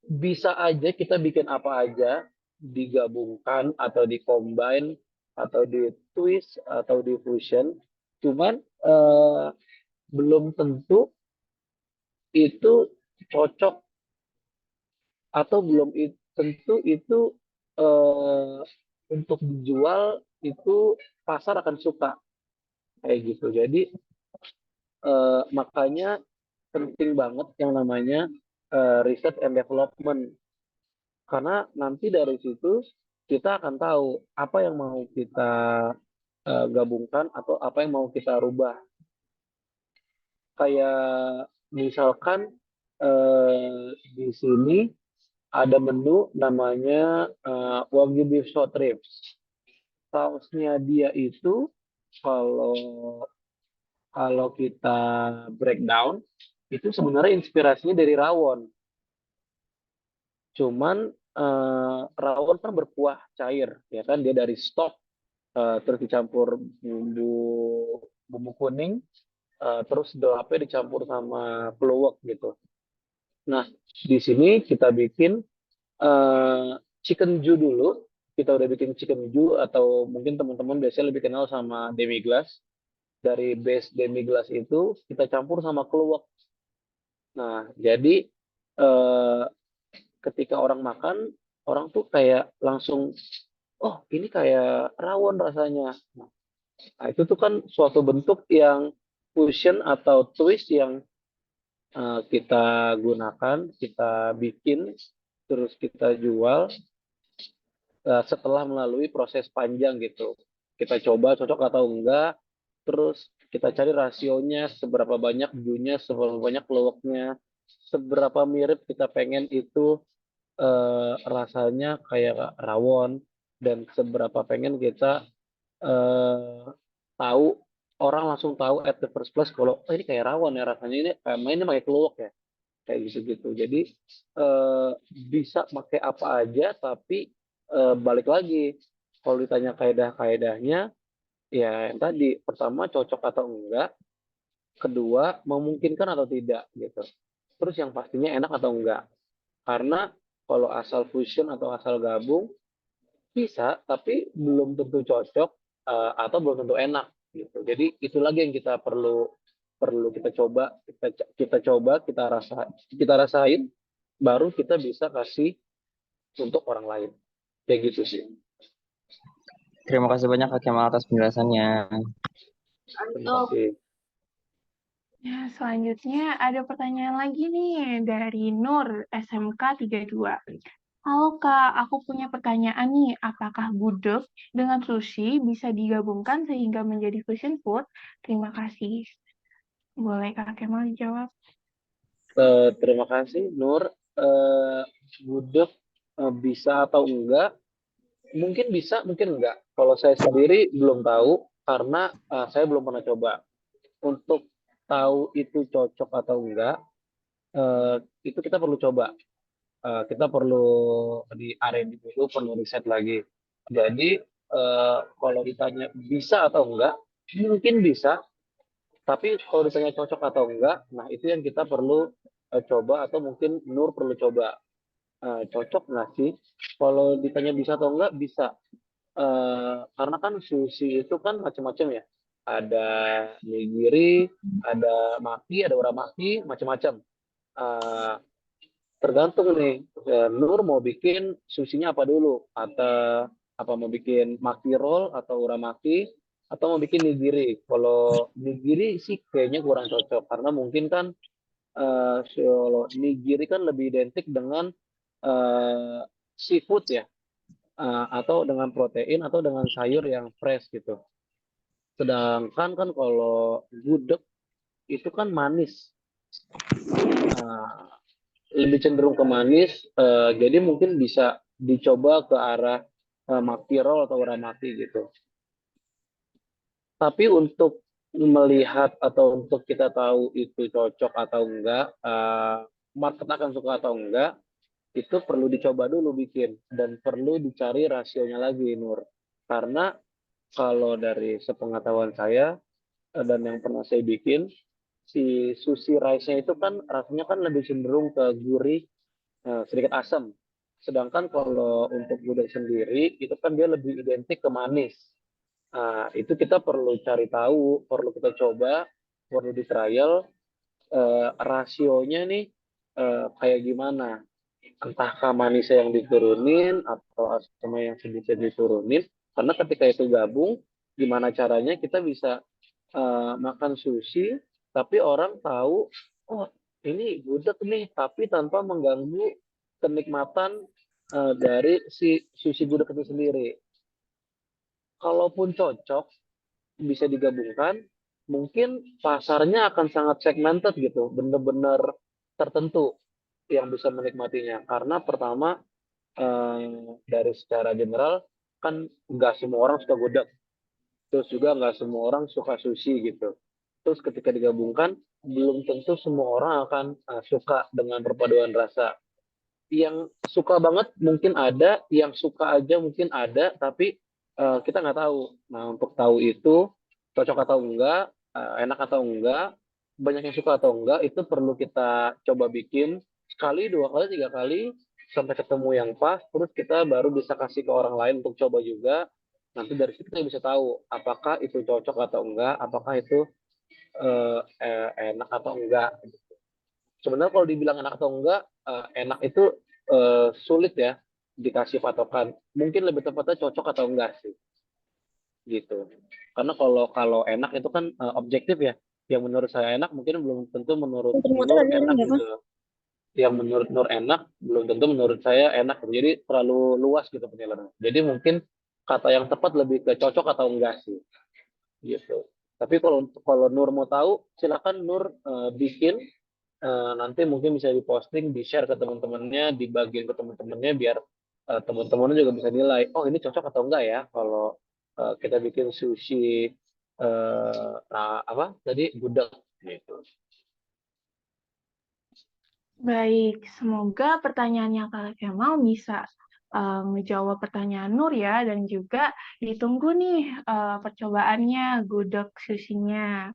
Speaker 8: bisa aja kita bikin apa aja, digabungkan atau di-combine, atau di-twist, atau di-fusion. Cuman belum tentu itu cocok atau belum tentu itu untuk dijual itu pasar akan suka kayak gitu. Jadi makanya penting banget yang namanya research and development, karena nanti dari situ kita akan tahu apa yang mau kita gabungkan atau apa yang mau kita rubah. Kayak misalkan di sini ada menu namanya Wagyu beef short ribs. Sausnya dia itu kalau kalau kita breakdown itu sebenarnya inspirasinya dari rawon. Cuman rawon kan berkuah cair, ya kan, dia dari stok terus dicampur bumbu kuning, terus gelapnya dicampur sama keluak gitu. Nah, di sini kita bikin chicken ju dulu. Kita udah bikin chicken ju, atau mungkin teman-teman biasanya lebih kenal sama demi glace. Dari base demi glace itu kita campur sama keluak. Nah, jadi ketika orang makan, orang tuh kayak langsung, oh ini kayak rawon rasanya. Nah, itu tuh kan suatu bentuk yang fusion atau twist yang kita gunakan, kita bikin, terus kita jual setelah melalui proses panjang gitu. Kita coba cocok atau enggak, terus kita cari rasionya, seberapa banyak junya, seberapa banyak keluaknya, seberapa mirip kita pengen itu rasanya kayak rawon, dan seberapa pengen kita tahu, orang langsung tahu at the first place kalau oh, ini kayak rawon ya rasanya, ini mainnya pakai keluak ya, kayak gitu-gitu. Jadi bisa pakai apa aja, tapi balik lagi kalau ditanya kaedah-kaedahnya, ya yang tadi, pertama cocok atau enggak, kedua memungkinkan atau tidak gitu, terus yang pastinya enak atau enggak. Karena kalau asal fusion atau asal gabung bisa, tapi belum tentu cocok atau belum tentu enak gitu. Jadi itu lagi yang kita perlu perlu kita coba, kita rasain, baru kita bisa kasih untuk orang lain. Kayak gitu sih.
Speaker 9: Terima kasih banyak Kak Kemal atas penjelasannya.
Speaker 8: Terima kasih.
Speaker 7: Ya, selanjutnya ada pertanyaan lagi nih dari Nur, SMK 32. Halo Kak, aku punya pertanyaan nih. Apakah gudeg dengan sushi bisa digabungkan sehingga menjadi fusion food? Terima kasih. Boleh Kak Kemal dijawab?
Speaker 8: Terima kasih Nur. Gudeg bisa atau enggak? Mungkin bisa, mungkin enggak. Kalau saya sendiri belum tahu karena saya belum pernah coba. Untuk tahu itu cocok atau enggak, itu kita perlu coba. Kita perlu di R&D dulu, perlu riset lagi. Jadi kalau ditanya bisa atau enggak, mungkin bisa. Tapi kalau ditanya cocok atau enggak, nah itu yang kita perlu coba atau mungkin Nur perlu coba. Cocok nggak sih? Kalau ditanya bisa atau enggak, bisa. Karena kan sushi itu kan macam-macam ya. Ada nigiri, ada maki, ada uramaki, macam-macam. Eh, Tergantung nih, Nur mau bikin sushinya apa dulu? Atau apa mau bikin maki roll atau uramaki? Atau mau bikin nigiri? Kalau nigiri sih kayaknya kurang cocok. Karena mungkin kan kalau nigiri kan lebih identik dengan eh, seafood ya. Atau dengan protein atau dengan sayur yang fresh gitu. Sedangkan kan kalau gudeg itu kan manis. Eh, Lebih cenderung ke manis, jadi mungkin bisa dicoba ke arah maki roll atau uramaki gitu. Tapi untuk melihat atau untuk kita tahu itu cocok atau enggak, market akan suka atau enggak, itu perlu dicoba dulu bikin dan perlu dicari rasionya lagi, Nur. Karena kalau dari sepengetahuan saya dan yang pernah saya bikin, si sushi rice-nya itu kan rasanya kan lebih cenderung ke gurih, sedikit asam. Sedangkan kalau untuk gudeg sendiri, itu kan dia lebih identik ke manis. Itu kita perlu cari tahu, perlu kita coba, perlu di trial, rasionya nih kayak gimana. Entahkah manisnya yang diturunin atau asamnya yang sedikit diturunin. Karena ketika itu gabung, gimana caranya kita bisa makan sushi, tapi orang tahu, oh ini gudeg nih, tapi tanpa mengganggu kenikmatan dari si sushi gudeg itu sendiri. Kalaupun cocok, bisa digabungkan, mungkin pasarnya akan sangat segmented gitu, benar-benar tertentu yang bisa menikmatinya. Karena pertama, dari secara general, kan nggak semua orang suka gudeg. Terus juga nggak semua orang suka sushi gitu. Terus ketika digabungkan, belum tentu semua orang akan suka dengan perpaduan rasa. Yang suka banget mungkin ada, yang suka aja mungkin ada, tapi kita nggak tahu. Nah, untuk tahu itu cocok atau enggak, enak atau enggak, banyak yang suka atau enggak, itu perlu kita coba bikin sekali, dua kali, tiga kali, sampai ketemu yang pas, terus kita baru bisa kasih ke orang lain untuk coba juga. Nanti dari situ kita bisa tahu apakah itu cocok atau enggak, apakah itu enak atau enggak. Sebenarnya kalau dibilang enak atau enggak, enak itu sulit ya dikasih patokan. Mungkin lebih tepatnya cocok atau enggak sih, gitu. Karena kalau kalau enak itu kan objektif ya. Yang menurut saya enak mungkin belum tentu menurut Nur enak gitu. Yang menurut Nur enak belum tentu menurut saya enak. Jadi terlalu luas gitu penilaiannya. Jadi mungkin kata yang tepat lebih ke cocok atau enggak sih, gitu. Tapi kalau kalau Nur mau tahu, silakan Nur bikin. Nanti mungkin bisa diposting, di-share ke teman-temannya, dibagiin ke teman-temannya biar teman-temannya juga bisa nilai, oh ini cocok atau enggak ya kalau kita bikin sushi apa tadi gudeg gitu.
Speaker 7: Baik, semoga pertanyaannya Kak Kemal bisa menjawab pertanyaan Nur ya, dan juga ditunggu nih percobaannya gudeg sushinya.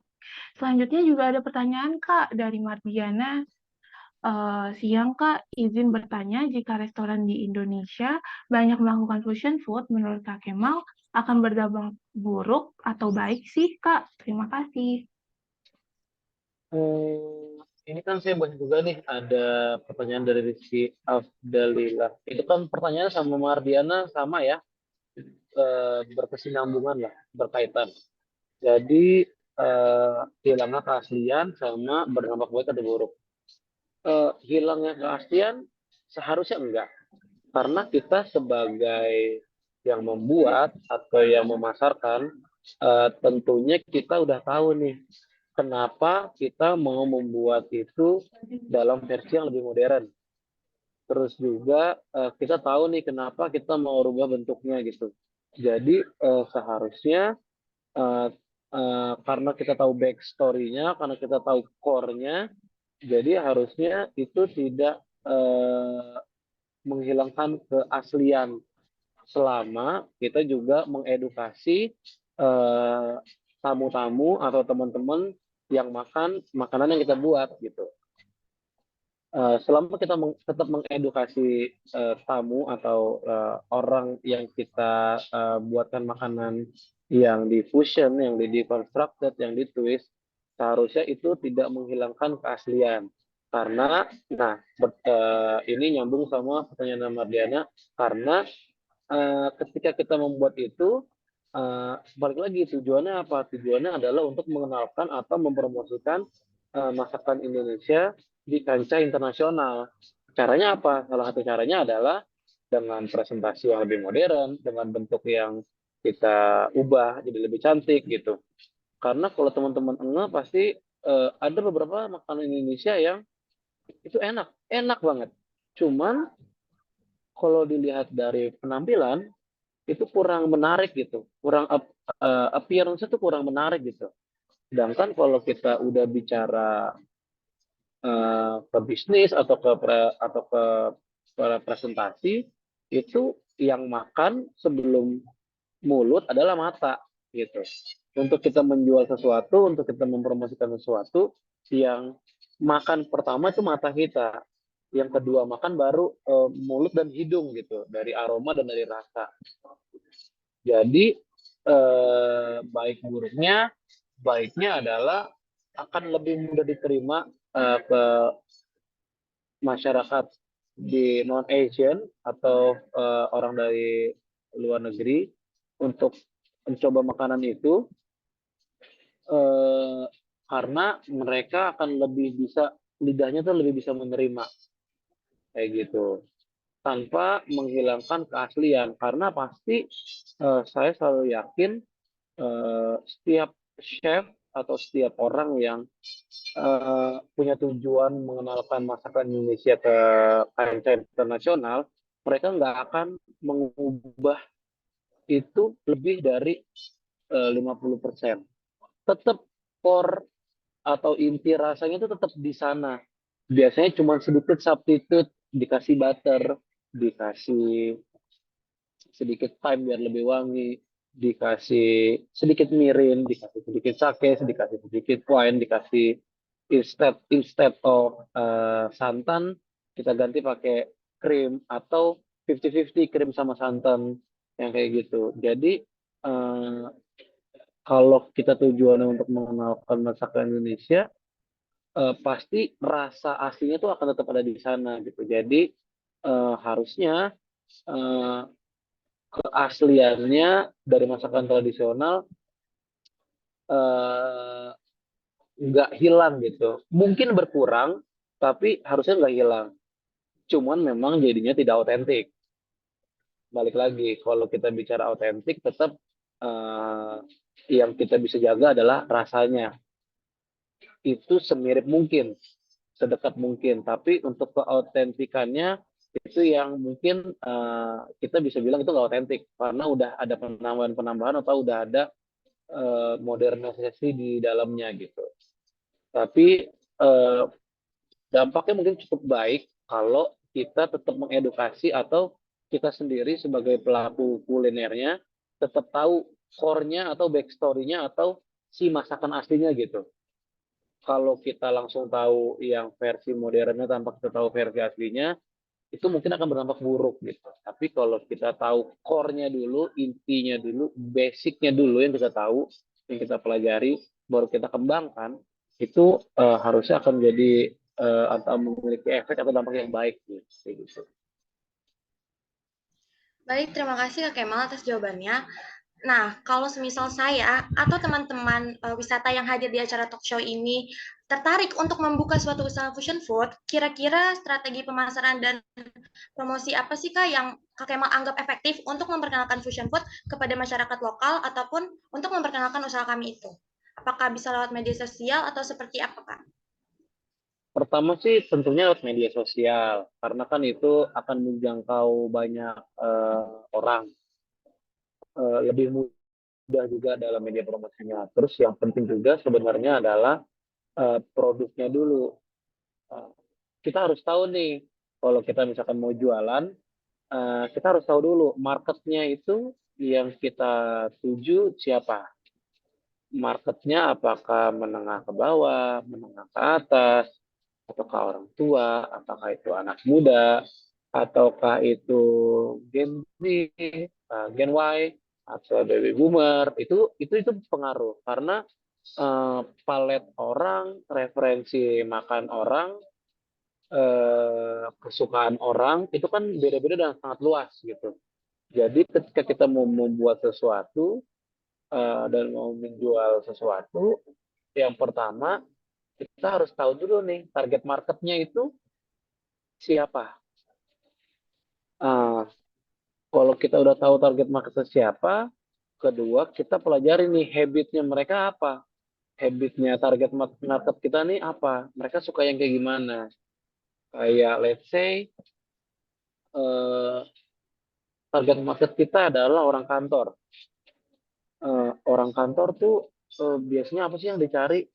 Speaker 7: Selanjutnya juga ada pertanyaan Kak dari Mardiana. Siang Kak, izin bertanya jika restoran di Indonesia banyak melakukan fusion food, menurut Kak Kemal akan berdampak buruk atau baik sih Kak? Terima kasih.
Speaker 8: Ini kan saya banyak juga nih ada pertanyaan dari Rizky Afdalillah. Itu kan pertanyaan sama Mardiana sama ya, berkesinambungan lah, berkaitan. Jadi hilangnya keaslian sama berdampak baik atau buruk. Hilangnya keaslian seharusnya enggak. Karena kita sebagai yang membuat atau yang memasarkan, tentunya kita udah tahu nih kenapa kita mau membuat itu dalam versi yang lebih modern. Terus juga kita tahu nih kenapa kita mau rubah bentuknya gitu. Jadi seharusnya karena kita tahu backstory-nya, karena kita tahu core-nya, jadi harusnya itu tidak menghilangkan keaslian selama kita juga mengedukasi tamu-tamu atau teman-teman yang makan makanan yang kita buat gitu. Selama kita tetap mengedukasi tamu atau orang yang kita buatkan makanan yang di fusion, yang di deconstructed, yang di twist, seharusnya itu tidak menghilangkan keaslian. Karena, nah, ini nyambung sama pertanyaan Mardiana, karena ketika kita membuat itu, balik lagi tujuannya apa? Tujuannya adalah untuk mengenalkan atau mempromosikan masakan Indonesia di kancah internasional. Caranya apa? Salah satu caranya adalah dengan presentasi yang lebih modern, dengan bentuk yang kita ubah jadi lebih cantik gitu. Karena kalau teman-teman pasti ada beberapa makanan Indonesia yang itu enak, enak banget. Cuman kalau dilihat dari penampilan itu kurang menarik gitu, kurang appearance itu kurang menarik gitu. Sedangkan kalau kita udah bicara ke bisnis atau ke presentasi, itu yang makan sebelum mulut adalah mata gitu. Untuk kita menjual sesuatu, untuk kita mempromosikan sesuatu, yang makan pertama itu mata kita, yang kedua makan baru mulut dan hidung gitu, dari aroma dan dari rasa. Jadi baiknya adalah akan lebih mudah diterima ke masyarakat di non Asian atau orang dari luar negeri untuk mencoba makanan itu karena mereka akan lebih bisa, lidahnya tuh lebih bisa menerima kayak gitu, tanpa menghilangkan keaslian. Karena pasti saya selalu yakin setiap chef atau setiap orang yang punya tujuan mengenalkan masakan Indonesia ke kancah internasional, mereka nggak akan mengubah itu lebih dari 50%. Tetap core atau inti rasanya itu tetap di sana. Biasanya cuma sedikit substitute, dikasih butter, dikasih sedikit thyme biar lebih wangi, dikasih sedikit mirin, dikasih sedikit sake, dikasih sedikit wine, dikasih instead of santan, kita ganti pakai krim atau 50-50 krim sama santan yang kayak gitu. Jadi kalau kita tujuannya untuk mengenalkan masakan Indonesia, pasti rasa aslinya tuh akan tetap ada di sana gitu. Jadi harusnya keasliannya dari masakan tradisional nggak hilang gitu. Mungkin berkurang, tapi harusnya nggak hilang. Cuman memang jadinya tidak otentik. Balik lagi, kalau kita bicara otentik, tetap yang kita bisa jaga adalah rasanya. Itu semirip mungkin, sedekat mungkin. Tapi untuk keautentikannya, itu yang mungkin kita bisa bilang itu nggak otentik. Karena udah ada penambahan-penambahan atau udah ada modernisasi di dalamnya gitu. Tapi dampaknya mungkin cukup baik kalau kita tetap mengedukasi atau kita sendiri sebagai pelaku kulinernya tetap tahu core-nya atau backstory-nya atau si masakan aslinya gitu. Kalau kita langsung tahu yang versi modernnya tanpa kita tahu versi aslinya, itu mungkin akan berdampak buruk gitu. Tapi kalau kita tahu core-nya dulu, intinya dulu, basic-nya dulu yang kita tahu, yang kita pelajari, baru kita kembangkan, itu harusnya akan jadi atau memiliki efek atau dampak yang baik gitu.
Speaker 6: Baik, terima kasih Kak Kemal atas jawabannya. Nah, kalau semisal saya atau teman-teman wisata yang hadir di acara talk show ini tertarik untuk membuka suatu usaha fusion food, kira-kira strategi pemasaran dan promosi apa sih Kak yang Kak Kemal anggap efektif untuk memperkenalkan fusion food kepada masyarakat lokal ataupun untuk memperkenalkan usaha kami itu? Apakah bisa lewat media sosial atau seperti apa Kak?
Speaker 8: Pertama sih tentunya lewat media sosial, karena kan itu akan menjangkau banyak orang, lebih mudah juga dalam media promosinya. Terus yang penting juga sebenarnya adalah produknya dulu. Eh, kita harus tahu nih, kalau kita misalkan mau jualan, kita harus tahu dulu marketnya itu yang kita tuju siapa. Marketnya apakah menengah ke bawah, menengah ke atas, ataukah orang tua, apakah itu anak muda, ataukah itu Gen Z, Gen Y, atau baby boomer, itu pengaruh karena palet orang, referensi makan orang, kesukaan orang itu kan beda-beda dan sangat luas gitu. Jadi ketika kita mau membuat sesuatu dan mau menjual sesuatu, yang pertama kita harus tahu dulu nih target marketnya itu siapa. Kalau kita udah tahu target marketnya siapa, kedua kita pelajari nih habitnya mereka apa. Habitnya target market kita nih apa. Mereka suka yang kayak gimana. Kayak let's say target market kita adalah orang kantor. Orang kantor tuh biasanya apa sih yang dicari?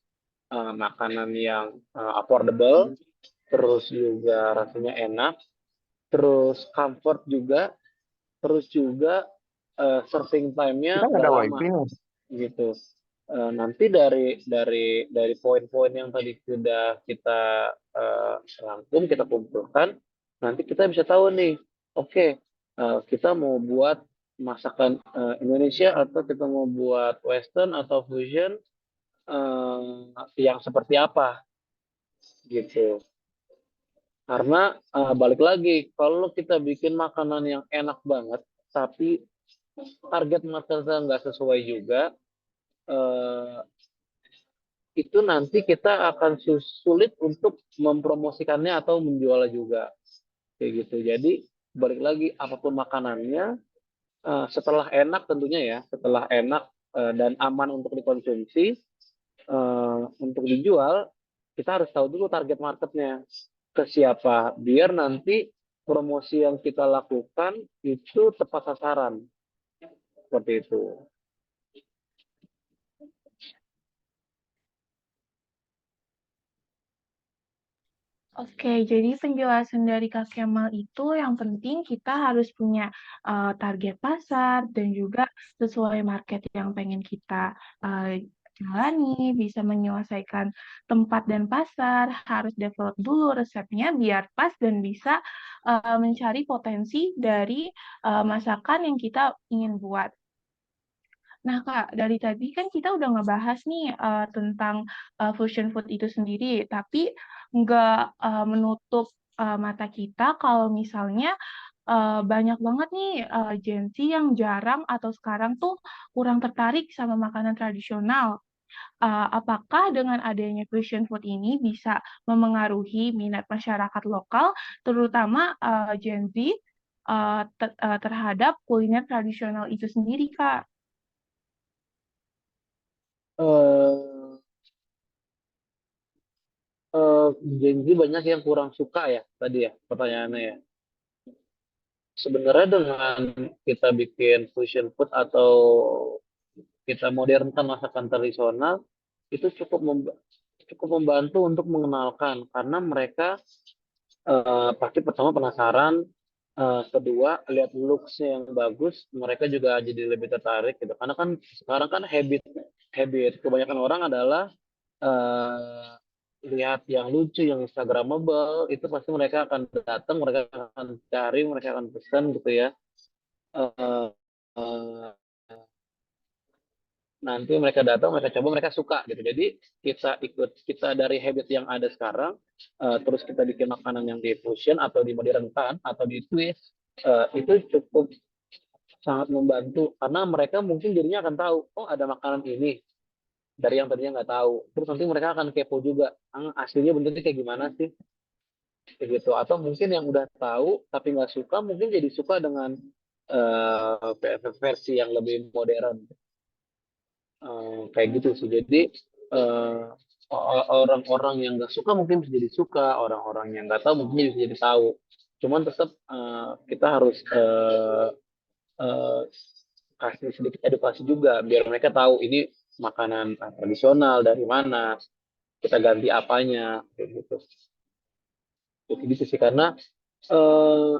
Speaker 8: Makanan yang affordable, terus juga rasanya enak, terus comfort juga, terus juga serving time-nya
Speaker 5: Kita nggak
Speaker 8: nggak
Speaker 5: ada
Speaker 8: lama
Speaker 5: wifi nih.
Speaker 8: gitu. Nanti dari poin-poin yang tadi sudah kita rangkum, kita kumpulkan, nanti kita bisa tahu nih, oke, kita mau buat masakan Indonesia atau kita mau buat Western atau fusion yang seperti apa gitu. Karena balik lagi, kalau kita bikin makanan yang enak banget, tapi target marketnya nggak sesuai juga, itu nanti kita akan sulit untuk mempromosikannya atau menjualnya juga. Kayak gitu. Jadi balik lagi, apapun makanannya, setelah enak tentunya ya, setelah enak dan aman untuk dikonsumsi, untuk dijual, kita harus tahu dulu target marketnya ke siapa, biar nanti promosi yang kita lakukan itu tepat sasaran. Seperti itu.
Speaker 7: Oke, jadi penjelasan dari Kak Kemal itu yang penting kita harus punya target pasar dan juga sesuai market yang pengen kita jalani, bisa menyelesaikan tempat dan pasar, harus develop dulu resepnya biar pas dan bisa mencari potensi dari masakan yang kita ingin buat. Nah, Kak, dari tadi kan kita udah ngebahas nih tentang fusion food itu sendiri, tapi nggak menutup mata kita kalau misalnya banyak banget nih Gen Z yang jarang atau sekarang tuh kurang tertarik sama makanan tradisional. Apakah dengan adanya fusion food ini bisa memengaruhi minat masyarakat lokal, terutama Gen Z, terhadap kuliner tradisional itu sendiri, Kak?
Speaker 8: Gen Z banyak yang kurang suka ya tadi ya pertanyaannya ya. Sebenarnya dengan kita bikin fusion food atau kita modernkan masakan tradisional itu cukup membantu untuk mengenalkan karena mereka pasti pertama penasaran, kedua lihat looks-nya yang bagus, mereka juga jadi lebih tertarik gitu. Karena kan sekarang kan habit kebanyakan orang adalah lihat yang lucu, yang instagramable, itu pasti mereka akan datang, mereka akan cari, mereka akan pesan gitu ya. Eh, eh, Nanti mereka datang, mereka coba, mereka suka gitu. Jadi kita dari habit yang ada sekarang, terus kita bikin makanan yang di fusion atau dimodernkan atau di twist, itu cukup sangat membantu karena mereka mungkin jadinya akan tahu, oh ada makanan ini, dari yang tadinya nggak tahu. Terus nanti mereka akan kepo juga, aslinya bentuknya kayak gimana sih, kayak gitu. Atau mungkin yang udah tahu tapi nggak suka, mungkin jadi suka dengan versi yang lebih modern. Kayak gitu sih. Jadi eh, orang-orang yang nggak suka mungkin bisa jadi suka, orang-orang yang nggak tahu mungkin bisa jadi tahu. Cuman tetap kita harus eh, kasih sedikit edukasi juga biar mereka tahu ini makanan tradisional dari mana, kita ganti apanya, kayak gitu. Jadi gitu sih, karena eh,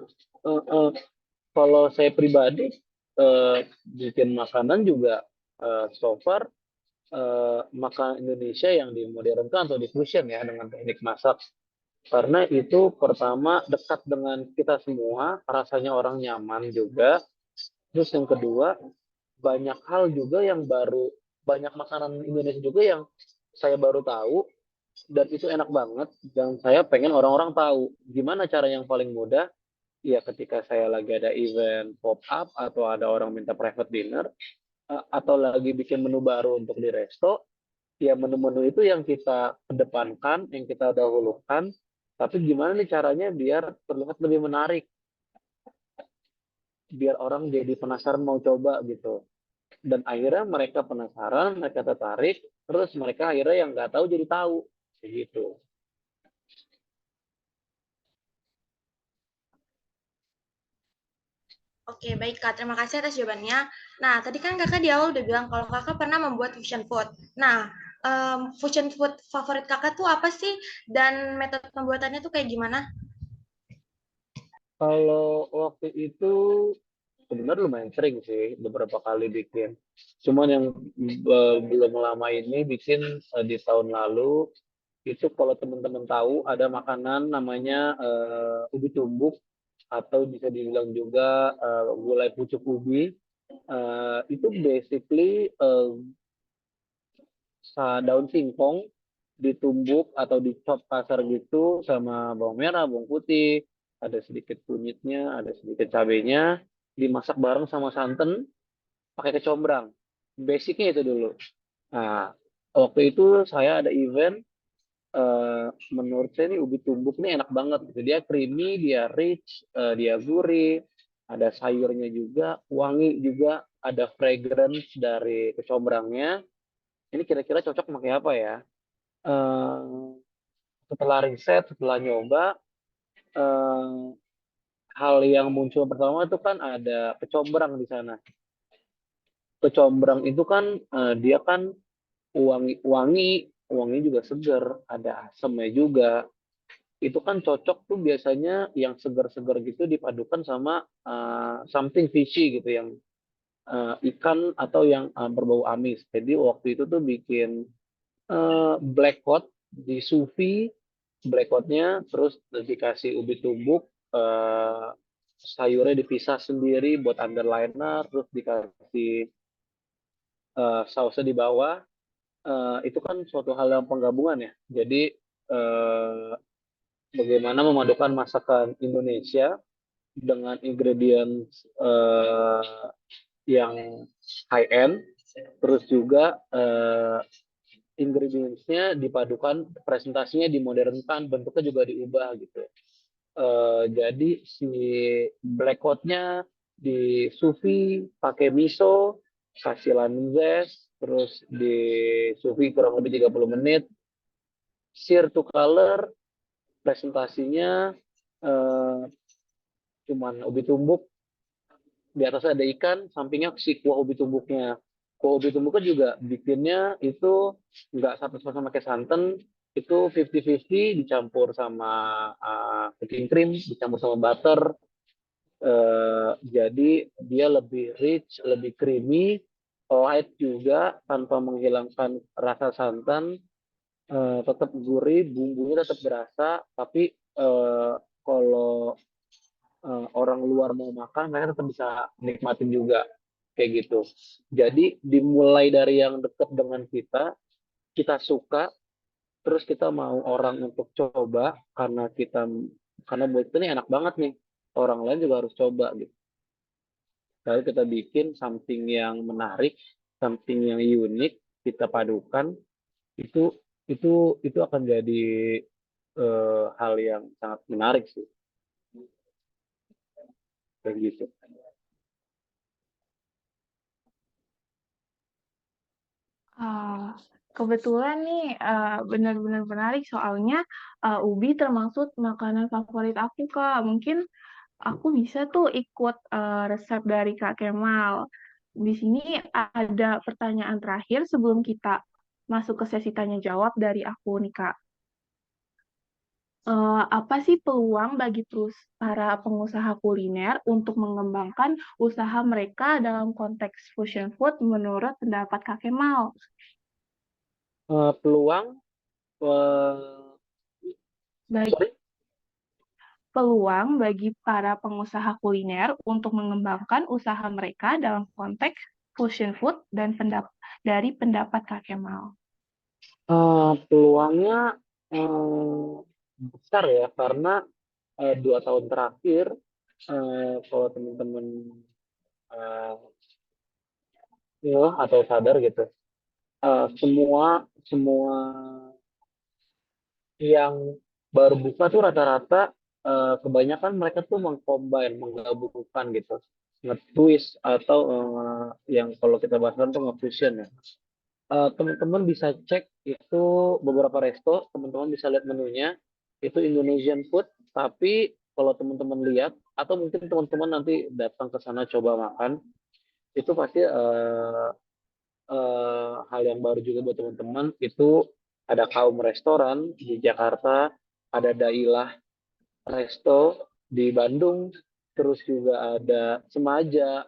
Speaker 8: eh, eh, kalau saya pribadi bikin makanan juga so far makanan Indonesia yang dimodernkan atau difusion ya dengan teknik masak. Karena itu pertama dekat dengan kita semua, rasanya orang nyaman juga. Terus yang kedua, banyak hal juga yang baru, banyak makanan Indonesia juga yang saya baru tahu dan itu enak banget dan saya pengen orang-orang tahu gimana cara yang paling mudah ya ketika saya lagi ada event pop up atau ada orang minta private dinner atau lagi bikin menu baru untuk di resto, ya menu-menu itu yang kita kedepankan, yang kita dahulukan, tapi gimana nih caranya biar terlihat lebih menarik, biar orang jadi penasaran mau coba gitu. Dan akhirnya mereka penasaran, mereka tertarik, terus mereka akhirnya yang nggak tahu jadi tahu, gitu.
Speaker 6: Oke, baik Kak. Terima kasih atas jawabannya. Nah, tadi kan Kakak di awal udah bilang kalau Kakak pernah membuat fusion food. Nah, fusion food favorit Kakak tuh apa sih? Dan metode pembuatannya tuh kayak gimana?
Speaker 8: Kalau waktu itu sebenarnya lumayan sering sih, beberapa kali bikin. Cuman yang belum lama ini bikin di tahun lalu, itu kalau teman-teman tahu ada makanan namanya ubi tumbuk atau bisa dibilang juga gulai pucuk ubi. Itu basically daun singkong ditumbuk atau dicop kasar gitu sama bawang merah, bawang putih, ada sedikit kunyitnya, ada sedikit cabenya, dimasak bareng sama santan, pakai kecombrang. Basicnya itu dulu. Nah, waktu itu saya ada event, menurut saya nih ubi tumbuk nih enak banget gitu. Dia creamy, dia rich, dia gurih, ada sayurnya juga, wangi juga, ada fragrance dari kecombrangnya. Ini kira-kira cocok pakai apa ya? Eh, Setelah riset, setelah nyoba, eh, hal yang muncul pertama itu kan ada kecombrang di sana. Kecombrang itu kan dia kan wangi, wangi juga seger, ada asamnya juga. Itu kan cocok tuh biasanya yang segar-segar gitu dipadukan sama something fishy gitu, yang ikan atau yang berbau amis. Jadi waktu itu tuh bikin black cod di sous vide, black codnya terus dikasih ubi tumbuk, sayurnya dipisah sendiri buat underliner, terus dikasih sausnya di bawah. Itu kan suatu hal yang penggabungan ya. Jadi bagaimana memadukan masakan Indonesia dengan ingredients yang high end, terus juga ingredients-nya dipadukan, presentasinya dimodernkan, bentuknya juga diubah gitu. Jadi si black cod-nya di sous vide pakai miso, kasih lemon zest, terus di sous vide kurang lebih 30 menit. Sear to color, presentasinya cuman ubi tumbuk, di atasnya ada ikan, sampingnya si kuah ubi tumbuknya. Kuah ubi tumbuknya juga bikinnya itu nggak 100% pakai santan, itu 50-50 dicampur sama cooking cream, dicampur sama butter. Jadi dia lebih rich, lebih creamy, light juga tanpa menghilangkan rasa santan, tetap gurih, bumbunya tetap berasa, tapi kalau orang luar mau makan, mereka tetap bisa nikmatin juga kayak gitu. Jadi dimulai dari yang dekat dengan kita suka, terus kita mau orang untuk coba karena buat kita ini enak banget nih, orang lain juga harus coba gitu. Lalu kita bikin something yang menarik, something yang unik, kita padukan, itu itu akan jadi hal yang sangat menarik sih, kayak gitu.
Speaker 7: Kebetulan nih benar-benar menarik soalnya ubi termasuk makanan favorit aku, Kak. Mungkin aku bisa tuh ikut resep dari Kak Kemal. Di sini ada pertanyaan terakhir sebelum kita masuk ke sesi tanya jawab dari aku nih, Kak. Apa sih peluang bagi para pengusaha kuliner untuk mengembangkan usaha mereka dalam konteks fusion food menurut pendapat Kak Kemal?
Speaker 8: Peluang
Speaker 7: Baik,
Speaker 8: sorry,
Speaker 7: peluang bagi para pengusaha kuliner untuk mengembangkan usaha mereka dalam konteks fusion food dan dari pendapat Kak Kemal.
Speaker 8: peluangnya besar ya, karena 2 tahun terakhir kalau teman-teman atau sadar gitu, semua semua yang baru buka tuh rata-rata kebanyakan mereka tuh menggabungkan gitu, nge-twist atau yang kalau kita bahas tuh nge-fusion ya. Teman-teman bisa cek itu beberapa resto, teman-teman bisa lihat menunya, itu Indonesian food, tapi kalau teman-teman lihat atau mungkin teman-teman nanti datang ke sana coba makan, itu pasti hal yang baru juga buat teman-teman. Itu ada Kaum Restoran di Jakarta, ada Dailah Resto di Bandung, terus juga ada Semaja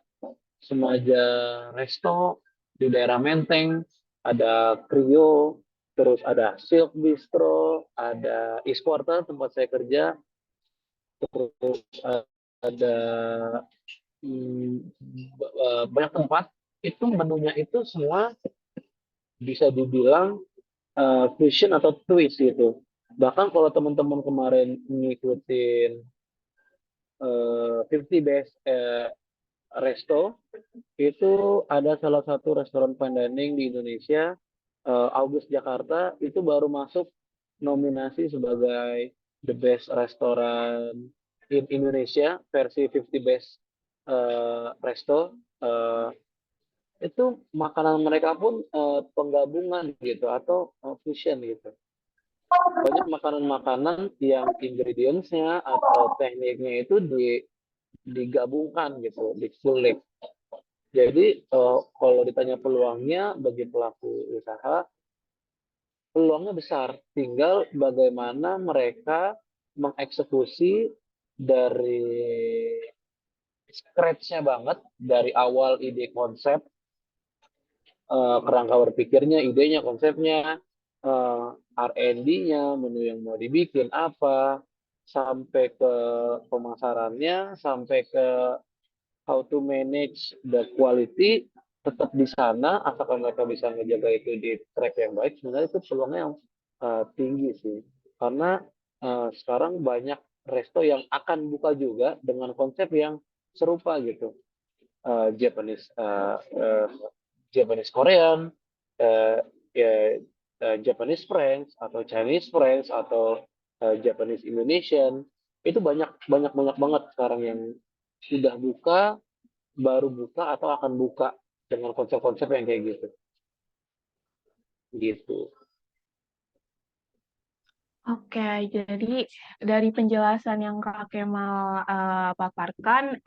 Speaker 8: Semaja Resto di daerah Menteng, ada Krio, terus ada Silk Bistro, ada Isporta tempat saya kerja, terus ada banyak tempat. Itu menunya itu semua bisa dibilang fusion atau twist gitu. Bahkan kalau teman-teman kemarin ngikutin 50 Best Resto, itu ada salah satu restoran fine dining di Indonesia, August Jakarta, itu baru masuk nominasi sebagai the best restaurant in Indonesia versi 50 Best Resto. Itu makanan mereka pun penggabungan gitu atau fusion gitu. Banyak makanan-makanan yang ingredients-nya atau tekniknya itu digabungkan gitu, dikulik. Jadi kalau ditanya peluangnya bagi pelaku usaha, peluangnya besar. Tinggal bagaimana mereka mengeksekusi dari scratch-nya banget, dari awal ide konsep, kerangka berpikirnya, idenya, konsepnya, R&D-nya, menu yang mau dibikin apa, sampai ke pemasarannya, sampai ke how to manage the quality, tetap di sana, asalkan mereka bisa menjaga itu di track yang baik, sebenarnya itu peluangnya yang tinggi sih. Karena sekarang banyak resto yang akan buka juga dengan konsep yang serupa gitu. Japanese Korean, Japanese French atau Chinese French atau Japanese Indonesian, itu banyak banget sekarang yang sudah buka, baru buka atau akan buka dengan konsep-konsep yang kayak gitu. Gitu.
Speaker 7: Oke, jadi dari penjelasan yang Kak Kemal paparkan,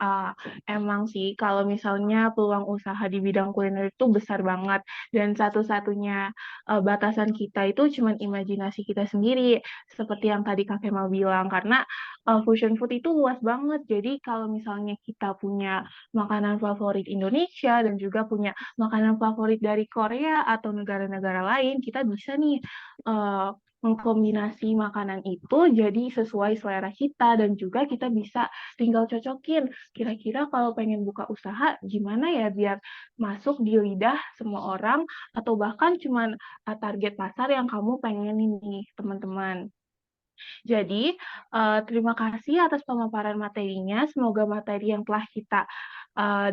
Speaker 7: emang sih kalau misalnya peluang usaha di bidang kuliner itu besar banget, dan satu-satunya batasan kita itu cuma imajinasi kita sendiri, seperti yang tadi Kak Kemal bilang, karena fusion food itu luas banget, jadi kalau misalnya kita punya makanan favorit Indonesia dan juga punya makanan favorit dari Korea atau negara-negara lain, kita bisa nih mengkombinasi makanan itu jadi sesuai selera kita, dan juga kita bisa tinggal cocokin kira-kira kalau pengen buka usaha gimana ya biar masuk di lidah semua orang, atau bahkan cuman target pasar yang kamu pengen ini teman-teman. Jadi, terima kasih atas pemaparan materinya. Semoga materi yang telah kita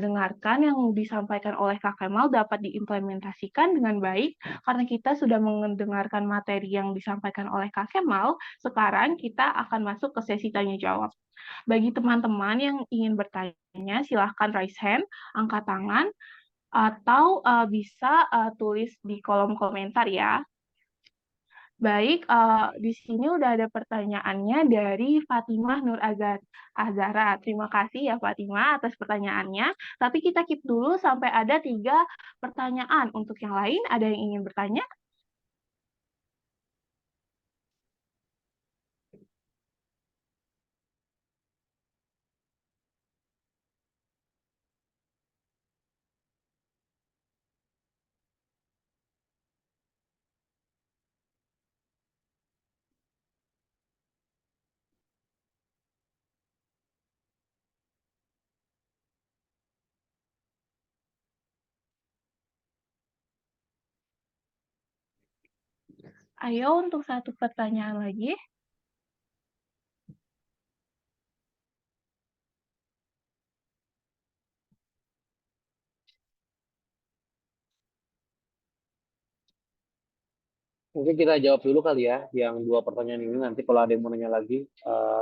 Speaker 7: dengarkan yang disampaikan oleh Kak Kemal dapat diimplementasikan dengan baik. Karena kita sudah mendengarkan materi yang disampaikan oleh Kak Kemal, sekarang kita akan masuk ke sesi tanya jawab. Bagi teman-teman yang ingin bertanya, silahkan raise hand, angkat tangan, atau bisa tulis di kolom komentar ya. Baik, di sini udah ada pertanyaannya dari Fatimah Nur Azhara. Terima kasih ya Fatimah atas pertanyaannya. Tapi kita keep dulu sampai ada 3 pertanyaan. Untuk yang lain, ada yang ingin bertanya? Ayo untuk 1 pertanyaan lagi.
Speaker 8: Mungkin kita jawab dulu kali ya, yang 2 pertanyaan ini. Nanti kalau ada yang mau nanya lagi,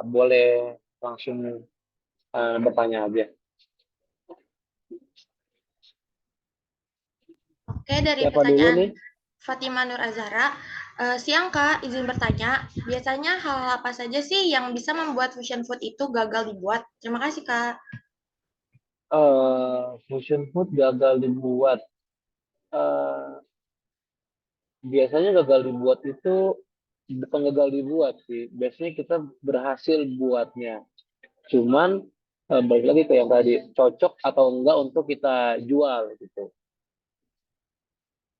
Speaker 8: boleh langsung bertanya aja.
Speaker 6: Oke, dari
Speaker 8: Siapa dulu
Speaker 6: pertanyaan
Speaker 8: nih?
Speaker 6: Fatimah Nur Azhara, siang Kak, izin bertanya, biasanya hal apa saja sih yang bisa membuat fusion food itu gagal dibuat? Terima kasih Kak.
Speaker 8: Fusion food gagal dibuat. Eh, Biasanya gagal dibuat itu bukan gagal dibuat sih. Biasanya kita berhasil buatnya. Cuman balik lagi ke yang tadi, cocok atau enggak untuk kita jual gitu.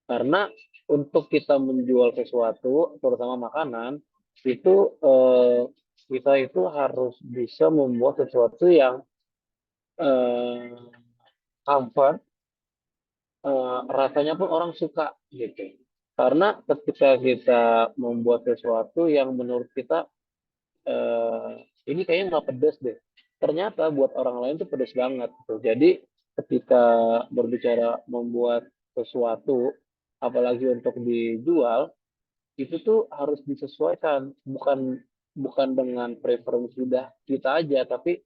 Speaker 8: Karena untuk kita menjual sesuatu, terutama makanan, itu kita itu harus bisa membuat sesuatu yang eh, comfort, rasanya pun orang suka gitu. Karena ketika kita membuat sesuatu yang menurut kita ini kayaknya nggak pedas deh. Ternyata buat orang lain tuh pedas banget gitu. Jadi ketika berbicara membuat sesuatu, apalagi untuk dijual, itu tuh harus disesuaikan, bukan bukan dengan preferensi lidah kita aja, tapi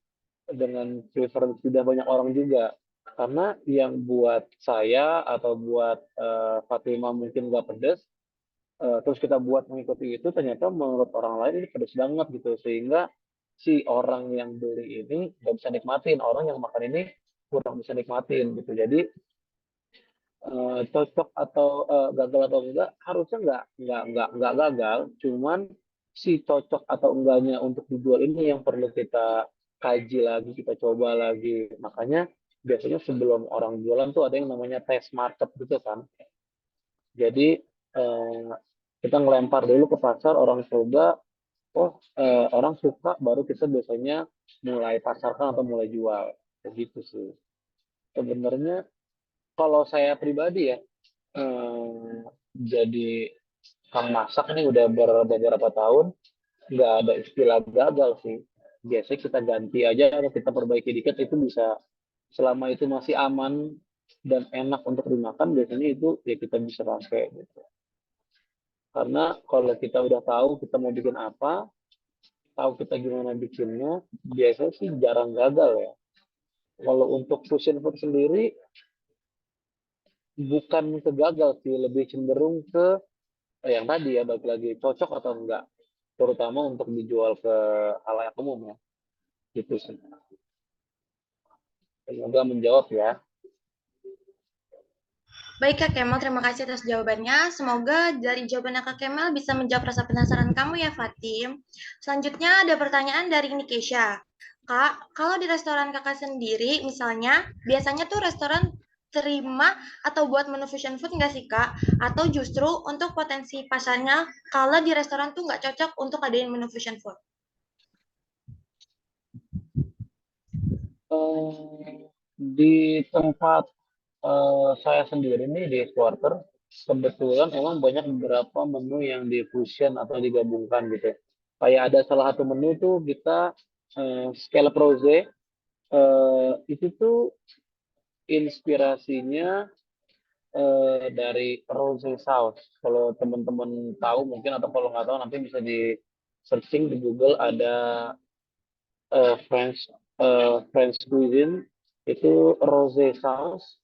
Speaker 8: dengan preferensi lidah banyak orang juga. Karena yang buat saya atau buat Fatima mungkin nggak pedas, terus kita buat mengikuti itu, ternyata menurut orang lain ini pedas banget gitu, sehingga si orang yang beli ini nggak bisa nikmatin, orang yang makan ini kurang bisa nikmatin gitu. Jadi cocok atau gagal atau enggak, harusnya nggak gagal, cuman si cocok atau enggaknya untuk dijual ini yang perlu kita kaji lagi, kita coba lagi. Makanya biasanya sebelum orang jualan tuh ada yang namanya test market gitu kan. Jadi kita ngelempar dulu ke pasar, orang coba, oh orang suka, baru kita biasanya mulai pasarkan atau mulai jual. Begitu sih. Sebenarnya kalau saya pribadi ya, jadi kang masak ini udah beberapa tahun, nggak ada istilah gagal sih. Biasanya kita ganti aja atau kita perbaiki dikit, itu bisa, selama itu masih aman dan enak untuk dimakan, biasanya itu ya kita bisa pakai gitu. Karena kalau kita udah tahu kita mau bikin apa, tahu kita gimana bikinnya, biasanya sih jarang gagal ya. Kalau untuk fusion food sendiri, bukan ke gagal sih, lebih cenderung ke yang tadi ya, balik lagi cocok atau enggak, terutama untuk dijual ke halayak umum ya, gitu sih. Semoga menjawab ya.
Speaker 6: Baik Kak Kemal, terima kasih atas jawabannya. Semoga dari jawaban Kak Kemal bisa menjawab rasa penasaran kamu ya Fatim. Selanjutnya ada pertanyaan dari Nikesha. Kak, kalau di restoran kakak sendiri misalnya, biasanya tuh restoran terima atau buat menu fusion food nggak sih Kak? Atau justru untuk potensi pasarnya, kalau di restoran tuh nggak cocok untuk adain menu fusion food?
Speaker 8: Di tempat saya sendiri nih di Quarter, kebetulan emang banyak beberapa menu yang di fusion atau digabungkan gitu. Kayak ada salah satu menu tuh kita scallop rose, itu tuh inspirasinya dari rose sauce. Kalau teman-teman tahu mungkin, atau kalau nggak tahu nanti bisa di searching di Google, ada French cuisine itu rose sauce.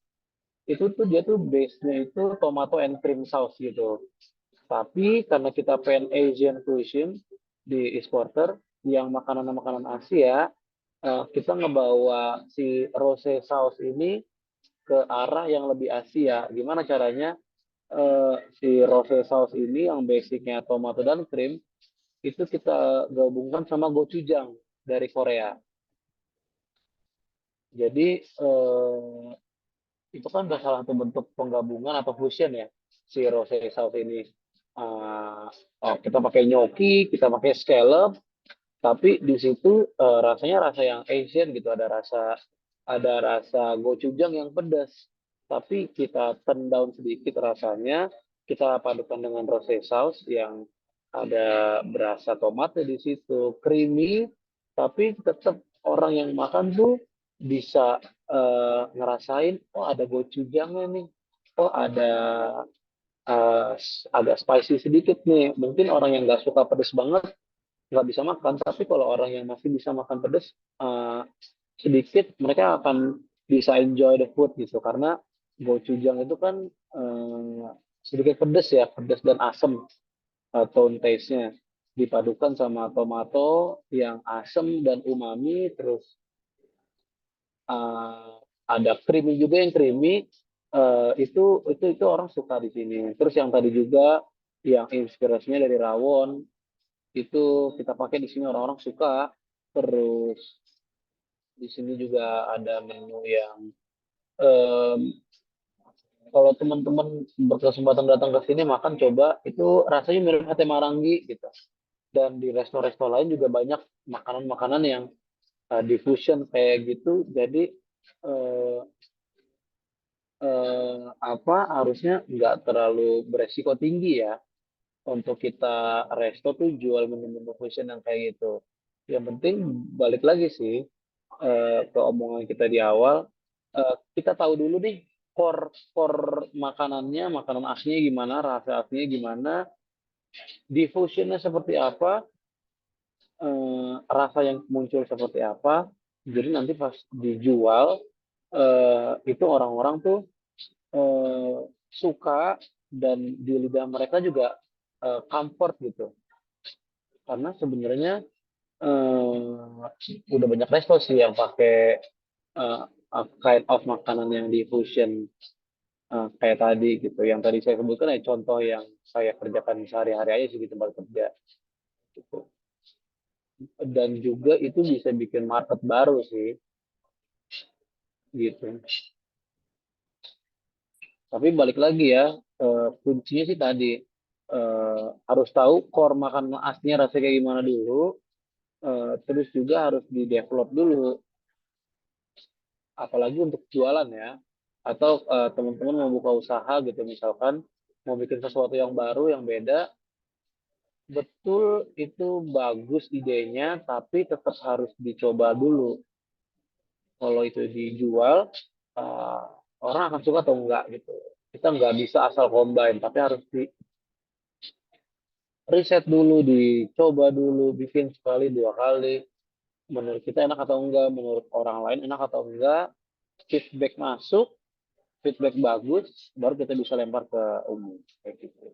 Speaker 8: Itu tuh dia tuh base-nya itu tomato and cream sauce gitu. Tapi karena kita pengen Asian cuisine di Esporter yang makanan-makanan Asia, kita ngebawa si rose sauce ini ke arah yang lebih Asia. Gimana caranya? Si rose sauce ini yang basicnya tomato dan krim, itu kita gabungkan sama gochujang dari Korea. Jadi itu kan udah salah satu bentuk penggabungan atau fusion ya, si rose sauce ini. Kita pakai gnocchi, kita pakai scallop, tapi di situ rasanya rasa yang Asian gitu, ada rasa gochujang yang pedas, tapi kita turn down sedikit rasanya, kita padukan dengan rose sauce yang ada berasa tomatnya di situ, creamy, tapi tetap orang yang makan tuh bisa ngerasain, oh ada gochujangnya nih, oh ada agak spicy sedikit nih. Mungkin orang yang nggak suka pedas banget nggak bisa makan, tapi kalau orang yang masih bisa makan pedas sedikit, mereka akan bisa enjoy the food gitu, karena gochujang itu kan sedikit pedas ya, pedas dan asam, tone taste-nya dipadukan sama tomato yang asam dan umami, terus ada creamy juga, yang creamy itu orang suka di sini. Terus yang tadi juga yang inspirasinya dari rawon, itu kita pakai di sini, orang-orang suka. Terus di sini juga ada menu yang kalau teman-teman berkesempatan datang ke sini makan, coba itu rasanya mirip sate marangi gitu. Dan di resto-resto lain juga banyak makanan-makanan yang diffusion kayak gitu. Jadi harusnya nggak terlalu beresiko tinggi ya untuk kita resto tuh jual menu-menu fusion yang kayak gitu. Yang penting balik lagi sih ke omongan kita di awal, kita tahu dulu nih core makanannya, makanan aslinya gimana, rasa aslinya gimana, diffusionnya seperti apa, rasa yang muncul seperti apa. Jadi nanti pas dijual itu orang-orang tuh suka, dan di lidah mereka juga comfort gitu. Karena sebenarnya udah banyak resto sih yang pakai kind of makanan yang diffusion kayak tadi gitu. Yang tadi saya sebutkan ya contoh yang saya kerjakan sehari-hari aja sih di tempat kerja gitu. Dan juga itu bisa bikin market baru sih gitu. Tapi balik lagi ya, kuncinya sih tadi harus tahu core makanan aslinya rasanya kayak gimana dulu, terus juga harus di develop dulu, apalagi untuk jualan ya, atau teman-teman mau buka usaha gitu, misalkan mau bikin sesuatu yang baru yang beda, betul itu bagus idenya, tapi tetap harus dicoba dulu. Kalau itu dijual, uh, orang akan suka atau enggak gitu. Kita nggak bisa asal combine, tapi harus di riset dulu, dicoba dulu, bikin sekali, dua kali. Menurut kita enak atau enggak, menurut orang lain enak atau enggak, feedback masuk, feedback bagus, baru kita bisa lempar ke umum. Kayak gitu.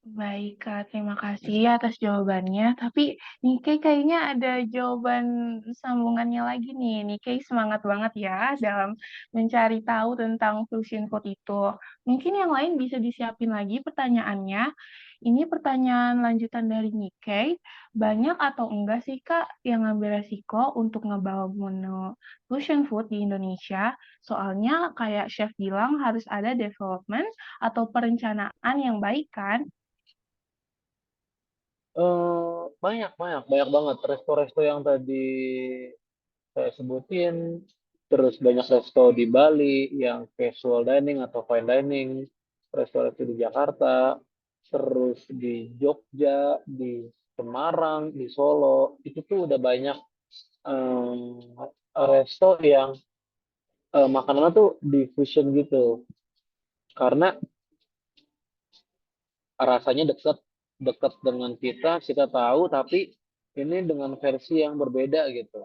Speaker 7: Baik, Kak. Terima kasih atas jawabannya. Tapi Nikkei kayaknya ada jawaban sambungannya lagi nih. Nikkei semangat banget ya dalam mencari tahu tentang fusion food itu. Mungkin yang lain bisa disiapin lagi pertanyaannya. Ini pertanyaan lanjutan dari Nikkei. Banyak atau enggak sih, Kak, yang ngambil resiko untuk ngebawa menu fusion food di Indonesia? Soalnya kayak chef bilang harus ada development atau perencanaan yang baik kan?
Speaker 8: Banyak banget resto-resto yang tadi saya sebutin, terus banyak resto di Bali yang casual dining atau fine dining, restoran di Jakarta, terus di Jogja, di Semarang, di Solo, itu tuh udah banyak resto yang makanannya tuh di fusion gitu. Karena rasanya dekat dekat dengan kita tahu, tapi ini dengan versi yang berbeda gitu.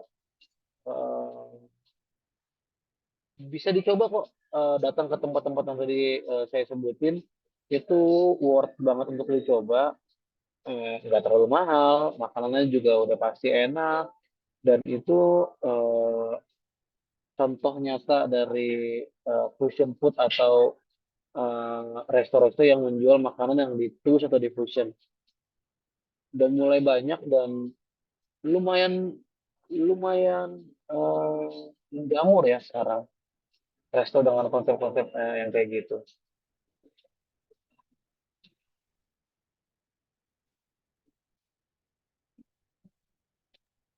Speaker 8: Eh, Bisa dicoba kok, datang ke tempat-tempat yang tadi saya sebutin, itu worth banget untuk dicoba. Nggak terlalu mahal, makanannya juga udah pasti enak, dan itu contoh nyata dari fusion food atau resto-resto yang menjual makanan yang ditulis atau di fusion. Udah mulai banyak dan lumayan lumayan menjamur ya sekarang resto dengan konsep-konsep yang kayak gitu.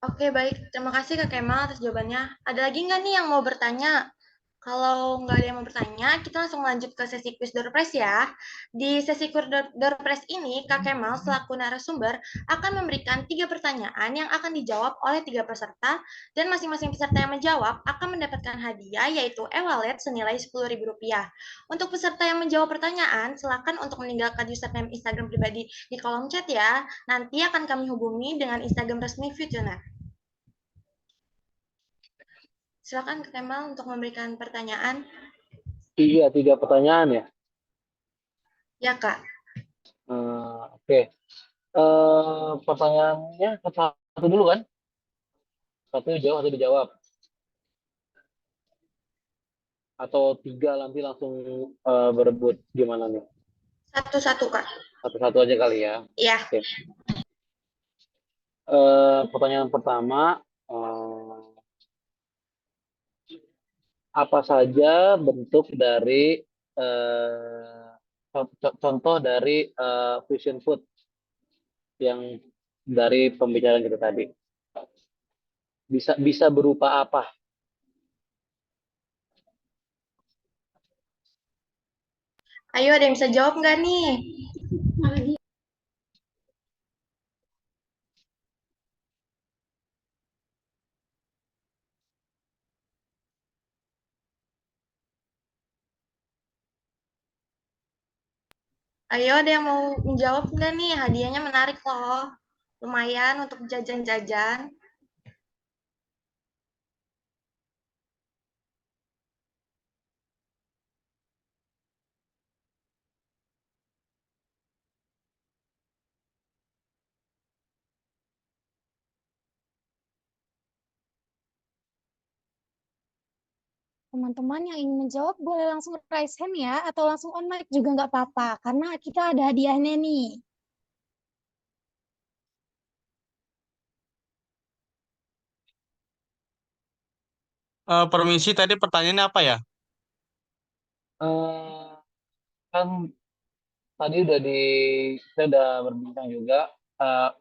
Speaker 6: Oke, baik. Terima kasih Kak Kemal atas jawabannya. Ada lagi nggak nih yang mau bertanya? Kalau nggak ada yang mau bertanya, kita langsung lanjut ke sesi quiz door prize ya. Di sesi quiz door prize ini, Kak Kemal selaku narasumber akan memberikan 3 pertanyaan yang akan dijawab oleh 3 peserta, dan masing-masing peserta yang menjawab akan mendapatkan hadiah, yaitu e-wallet senilai Rp10.000. Untuk peserta yang menjawab pertanyaan, silakan untuk meninggalkan username Instagram pribadi di kolom chat ya. Nanti akan kami hubungi dengan Instagram resmi Futuner. Silakan Kak Kemal untuk memberikan pertanyaan.
Speaker 8: Iya, 3 pertanyaan ya.
Speaker 6: Ya, Kak.
Speaker 8: Oke. Pertanyaannya satu dulu kan? Satu dijawab, satu dijawab. Atau 3 nanti langsung berebut gimana nih?
Speaker 6: Satu-satu, Kak.
Speaker 8: Satu-satu aja kali ya.
Speaker 6: Iya.
Speaker 8: Oke. Pertanyaan pertama, apa saja bentuk dari contoh dari fusion food yang dari pembicaraan kita tadi? Bisa berupa apa?
Speaker 6: Ayo, ada yang bisa jawab nggak nih? Ayo, ada yang mau menjawab nggak nih? Hadiahnya menarik loh. Lumayan untuk jajan-jajan.
Speaker 2: Teman-teman yang ingin menjawab boleh langsung raise hand ya, atau langsung on mic juga nggak apa-apa, karena kita ada hadiahnya nih.
Speaker 10: Permisi, tadi pertanyaannya apa ya?
Speaker 8: Kan tadi saya udah berbincang juga.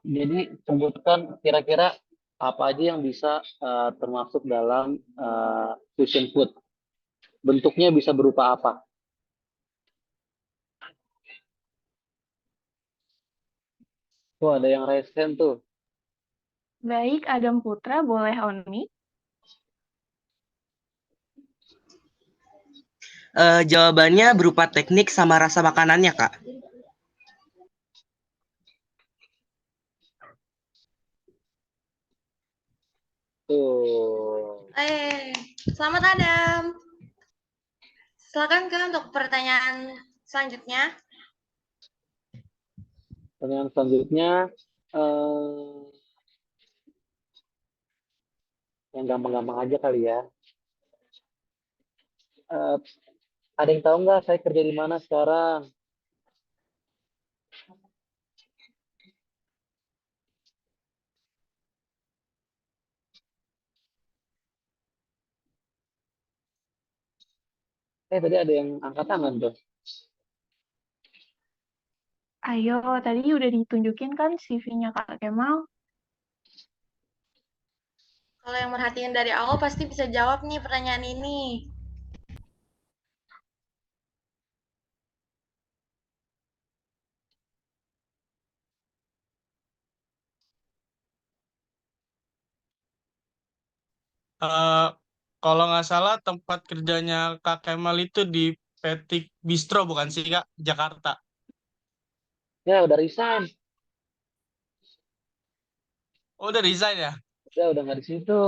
Speaker 8: Jadi sebutkan kira-kira apa aja yang bisa termasuk dalam fusion food. Bentuknya bisa berupa apa? Tuh ada yang raise hand tuh.
Speaker 7: Baik, Adam Putra, boleh on mic?
Speaker 11: Jawabannya berupa teknik sama rasa makanannya, Kak.
Speaker 8: Tuh.
Speaker 6: Selamat Adam. Silakan Kak untuk pertanyaan selanjutnya.
Speaker 8: Pertanyaan selanjutnya yang gampang-gampang aja kali ya. Ada yang tahu nggak saya kerja di mana sekarang? Tadi ada yang angkat tangan tuh.
Speaker 7: Ayo, tadi udah ditunjukin kan CV-nya Kak Kemal?
Speaker 6: Kalau yang merhatiin dari awal pasti bisa jawab nih pertanyaan ini.
Speaker 10: Kalau nggak salah tempat kerjanya Kak Kemal itu di Petik Bistro bukan sih Kak? Jakarta.
Speaker 8: Ya, udah resign.
Speaker 10: Oh, udah resign ya?
Speaker 8: Udah nggak di situ.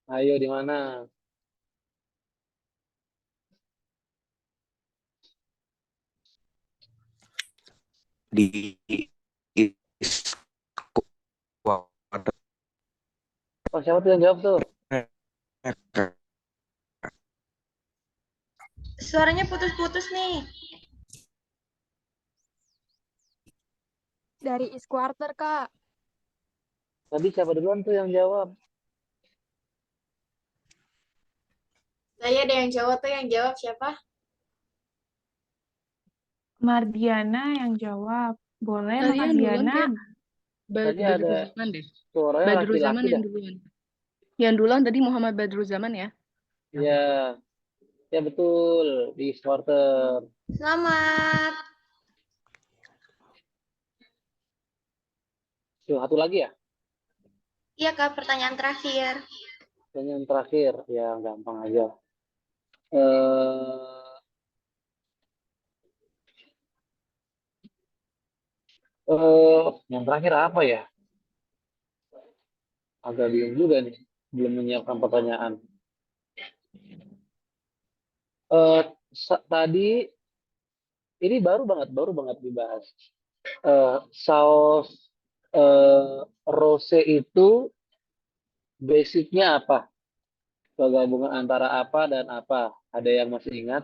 Speaker 8: Ayo, di mana?
Speaker 12: Di
Speaker 8: Oh, siapa tuh yang jawab tuh?
Speaker 6: Suaranya putus-putus nih.
Speaker 13: Dari Isquarter, Kak.
Speaker 8: Tadi siapa duluan tuh yang jawab?
Speaker 14: Saya ada yang jawab tuh, yang jawab siapa?
Speaker 7: Mardiana yang jawab. Boleh,
Speaker 15: Tadi yang duluan
Speaker 7: Mardiana.
Speaker 15: kayak
Speaker 8: Tadi ada
Speaker 15: Badruzaman deh.
Speaker 8: suaranya
Speaker 15: Badruzaman
Speaker 8: laki-laki
Speaker 15: yang
Speaker 8: dah.
Speaker 15: duluan. Yang duluan tadi Muhammad Badruzaman ya.
Speaker 8: Iya, ya betul di supporter.
Speaker 6: Selamat.
Speaker 8: Satu lagi ya?
Speaker 6: Iya Kak, pertanyaan terakhir.
Speaker 8: Pertanyaan terakhir, ya gampang aja. Yang terakhir apa ya? Agak bingung juga nih, belum menyiapkan pertanyaan. Tadi ini baru banget dibahas. Saus rose itu basicnya apa? Gabungan antara apa dan apa? Ada yang masih ingat?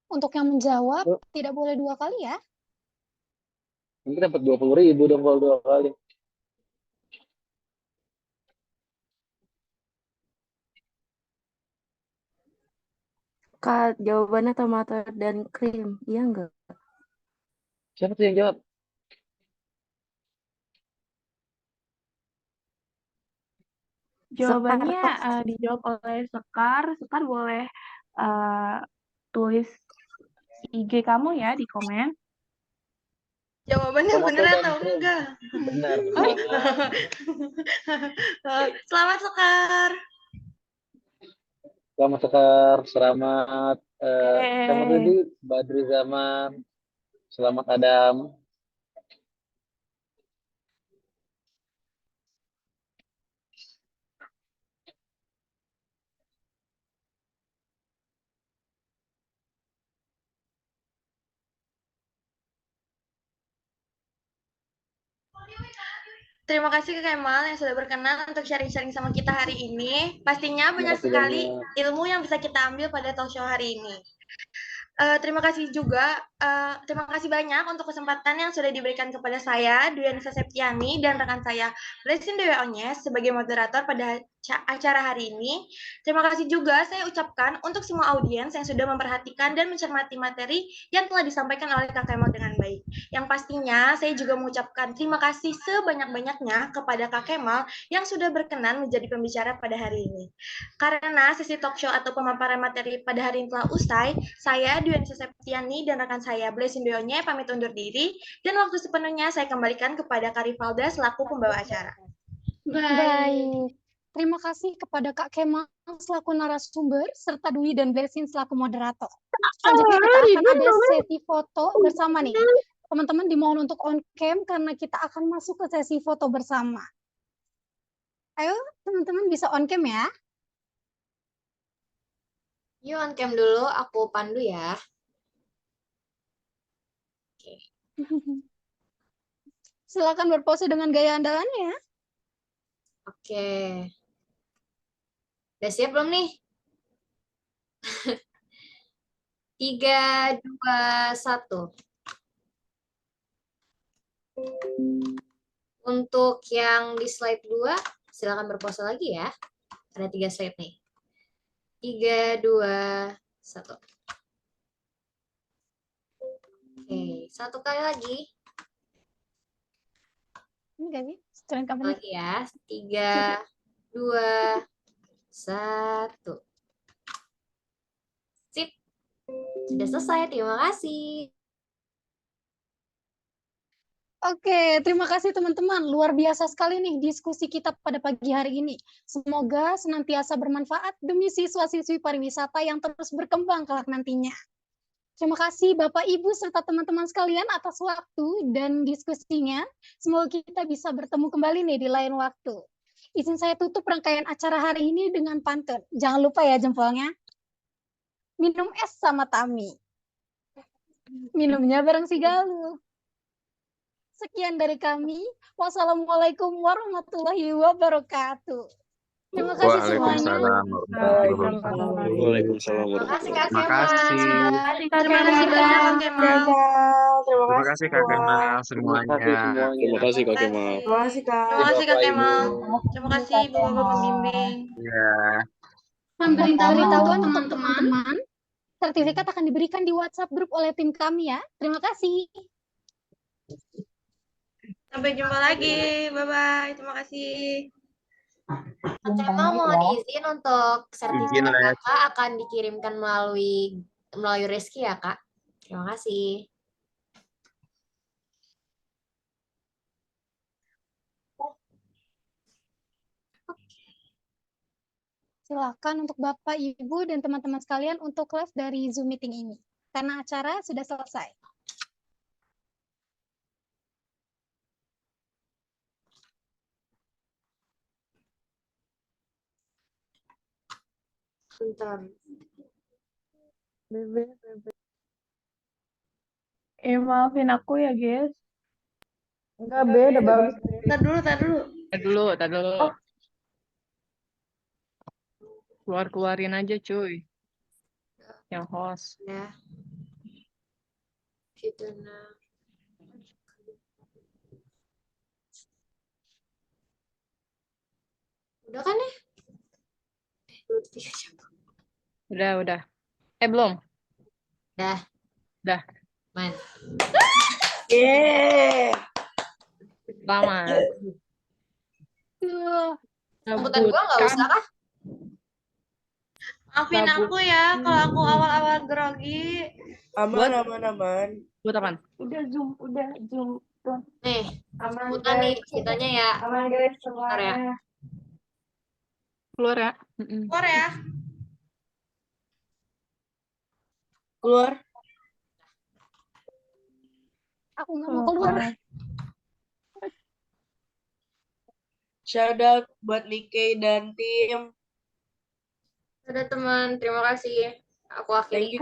Speaker 2: Untuk yang menjawab, tidak boleh 2 kali ya.
Speaker 8: Nanti dapat 20.000 dong kalau 2 kali.
Speaker 13: Kak, jawabannya tomato dan krim. Iya enggak?
Speaker 8: Siapa tuh yang jawab?
Speaker 7: Jawabannya dijawab oleh Sekar. Sekar boleh tulis IG kamu ya di komen.
Speaker 6: Jawabannya benar atau enggak?
Speaker 8: Benar.
Speaker 6: Selamat Sekar.
Speaker 8: Selamat Sekar, selamat sama tadi Badruzaman, selamat Adam.
Speaker 6: Terima kasih Kak Kemal yang sudah berkenan untuk sharing-sharing sama kita hari ini. Pastinya banyak sekali ilmu yang bisa kita ambil pada talk show hari ini. Terima kasih juga, terima kasih banyak untuk kesempatan yang sudah diberikan kepada saya, Dwi Anissa Septiani, dan rekan saya, Blessing Dewi Onyes, sebagai moderator pada acara hari ini. Terima kasih juga saya ucapkan untuk semua audiens yang sudah memperhatikan dan mencermati materi yang telah disampaikan oleh Kak Kemal dengan baik. Yang pastinya saya juga mengucapkan terima kasih sebanyak-banyaknya kepada Kak Kemal yang sudah berkenan menjadi pembicara pada hari ini. Karena sesi talk show atau pemaparan materi pada hari ini telah usai, saya Dwi Anissa Septiani dan rekan saya Blessing Dewi Onyes pamit undur diri, dan waktu sepenuhnya saya kembalikan kepada Kak Rivalda selaku pembawa acara.
Speaker 2: Baik. Terima kasih kepada Kak Kemal selaku narasumber, serta Dwi dan Blessing selaku moderator. Selanjutnya kita akan ada sesi foto bersama nih. Teman-teman dimohon untuk on cam karena kita akan masuk ke sesi foto bersama. Ayo teman-teman bisa on cam ya.
Speaker 14: Yuk on cam dulu, aku pandu ya. Oke.
Speaker 2: Silakan berpose dengan gaya andalannya ya.
Speaker 14: Oke. Udah siap belum nih? 3, 2, 1. Untuk yang di slide 2, silakan berpose lagi ya. Ada 3 slide nih. 3, 2, 1. Oke. Satu kali lagi.
Speaker 2: Ini gak sih? Student
Speaker 14: Satu
Speaker 2: company.
Speaker 14: lagi ya. 3, 2, 1. Sip. Sudah selesai. Terima kasih.
Speaker 2: Oke, terima kasih teman-teman. Luar biasa sekali nih diskusi kita pada pagi hari ini. Semoga senantiasa bermanfaat demi siswa-siswi pariwisata yang terus berkembang kelak nantinya. Terima kasih Bapak, Ibu, serta teman-teman sekalian atas waktu dan diskusinya. Semoga kita bisa bertemu kembali nih di lain waktu. Izin saya tutup rangkaian acara hari ini dengan pantun. Jangan lupa ya jempolnya. Minum es sama Tami. Minumnya bareng si Galuh. Sekian dari kami. Wassalamualaikum warahmatullahi wabarakatuh. Terima kasih semuanya.
Speaker 5: Waalaikumsalam warahmatullahi wabarakatuh.
Speaker 8: Waalaikumsalam
Speaker 14: Terima kasih Kak
Speaker 5: Terima
Speaker 14: Kemal.
Speaker 5: kasih.
Speaker 6: Terima kasih banyak Kak Kemal.
Speaker 5: Terima kasih Kak Kemal
Speaker 8: Terima
Speaker 5: semuanya.
Speaker 8: kasih semuanya. Terima kasih Kak Kemal.
Speaker 1: Terima kasih Kak.
Speaker 6: Terima kasih Kak
Speaker 8: Bapak,
Speaker 6: Kemal.
Speaker 8: Ibu.
Speaker 6: Terima kasih Bapak pembimbing.
Speaker 5: Ya.
Speaker 2: Pemberitahuan untuk teman-teman. Sertifikat akan diberikan di WhatsApp grup oleh tim kami ya. Terima kasih.
Speaker 6: Sampai jumpa lagi. Bye-bye. Terima kasih.
Speaker 14: Kak Kemal mohon izin untuk
Speaker 5: Izin
Speaker 14: sertifikat
Speaker 5: lah.
Speaker 14: Kakak akan dikirimkan melalui Rizky ya Kak. Terima kasih.
Speaker 2: Silakan untuk Bapak, Ibu, dan teman-teman sekalian untuk live dari Zoom meeting ini. Karena acara sudah selesai.
Speaker 14: Bentar.
Speaker 7: Maafin aku ya, guys.
Speaker 13: Enggak, B, udah bagus.
Speaker 6: Tar dulu.
Speaker 15: Tar dulu.
Speaker 6: Oh.
Speaker 15: Keluarin aja, cuy. Yang host.
Speaker 14: Ya. Fitnah. Udah kan ya?
Speaker 15: Udah. Belum.
Speaker 14: Dah.
Speaker 15: Dah.
Speaker 14: Man.
Speaker 1: Yeay.
Speaker 15: Selamat.
Speaker 14: Sambutan gua nggak usah kah?
Speaker 6: Maafin aku ya kalau aku awal-awal grogi.
Speaker 1: Aman.
Speaker 15: Buat apaan?
Speaker 6: Udah Zoom.
Speaker 14: Nih,
Speaker 6: Aman
Speaker 14: sambutan nih ceritanya ya.
Speaker 6: Aman guys
Speaker 14: Bentar ya.
Speaker 6: semuanya.
Speaker 15: Keluar ya.
Speaker 6: Keluar ya.
Speaker 1: Keluar.
Speaker 2: Aku nggak mau keluar.
Speaker 1: Shout out buat Nikkei dan tim.
Speaker 14: Udah teman, terima kasih. Aku akhiri.
Speaker 1: Thank you.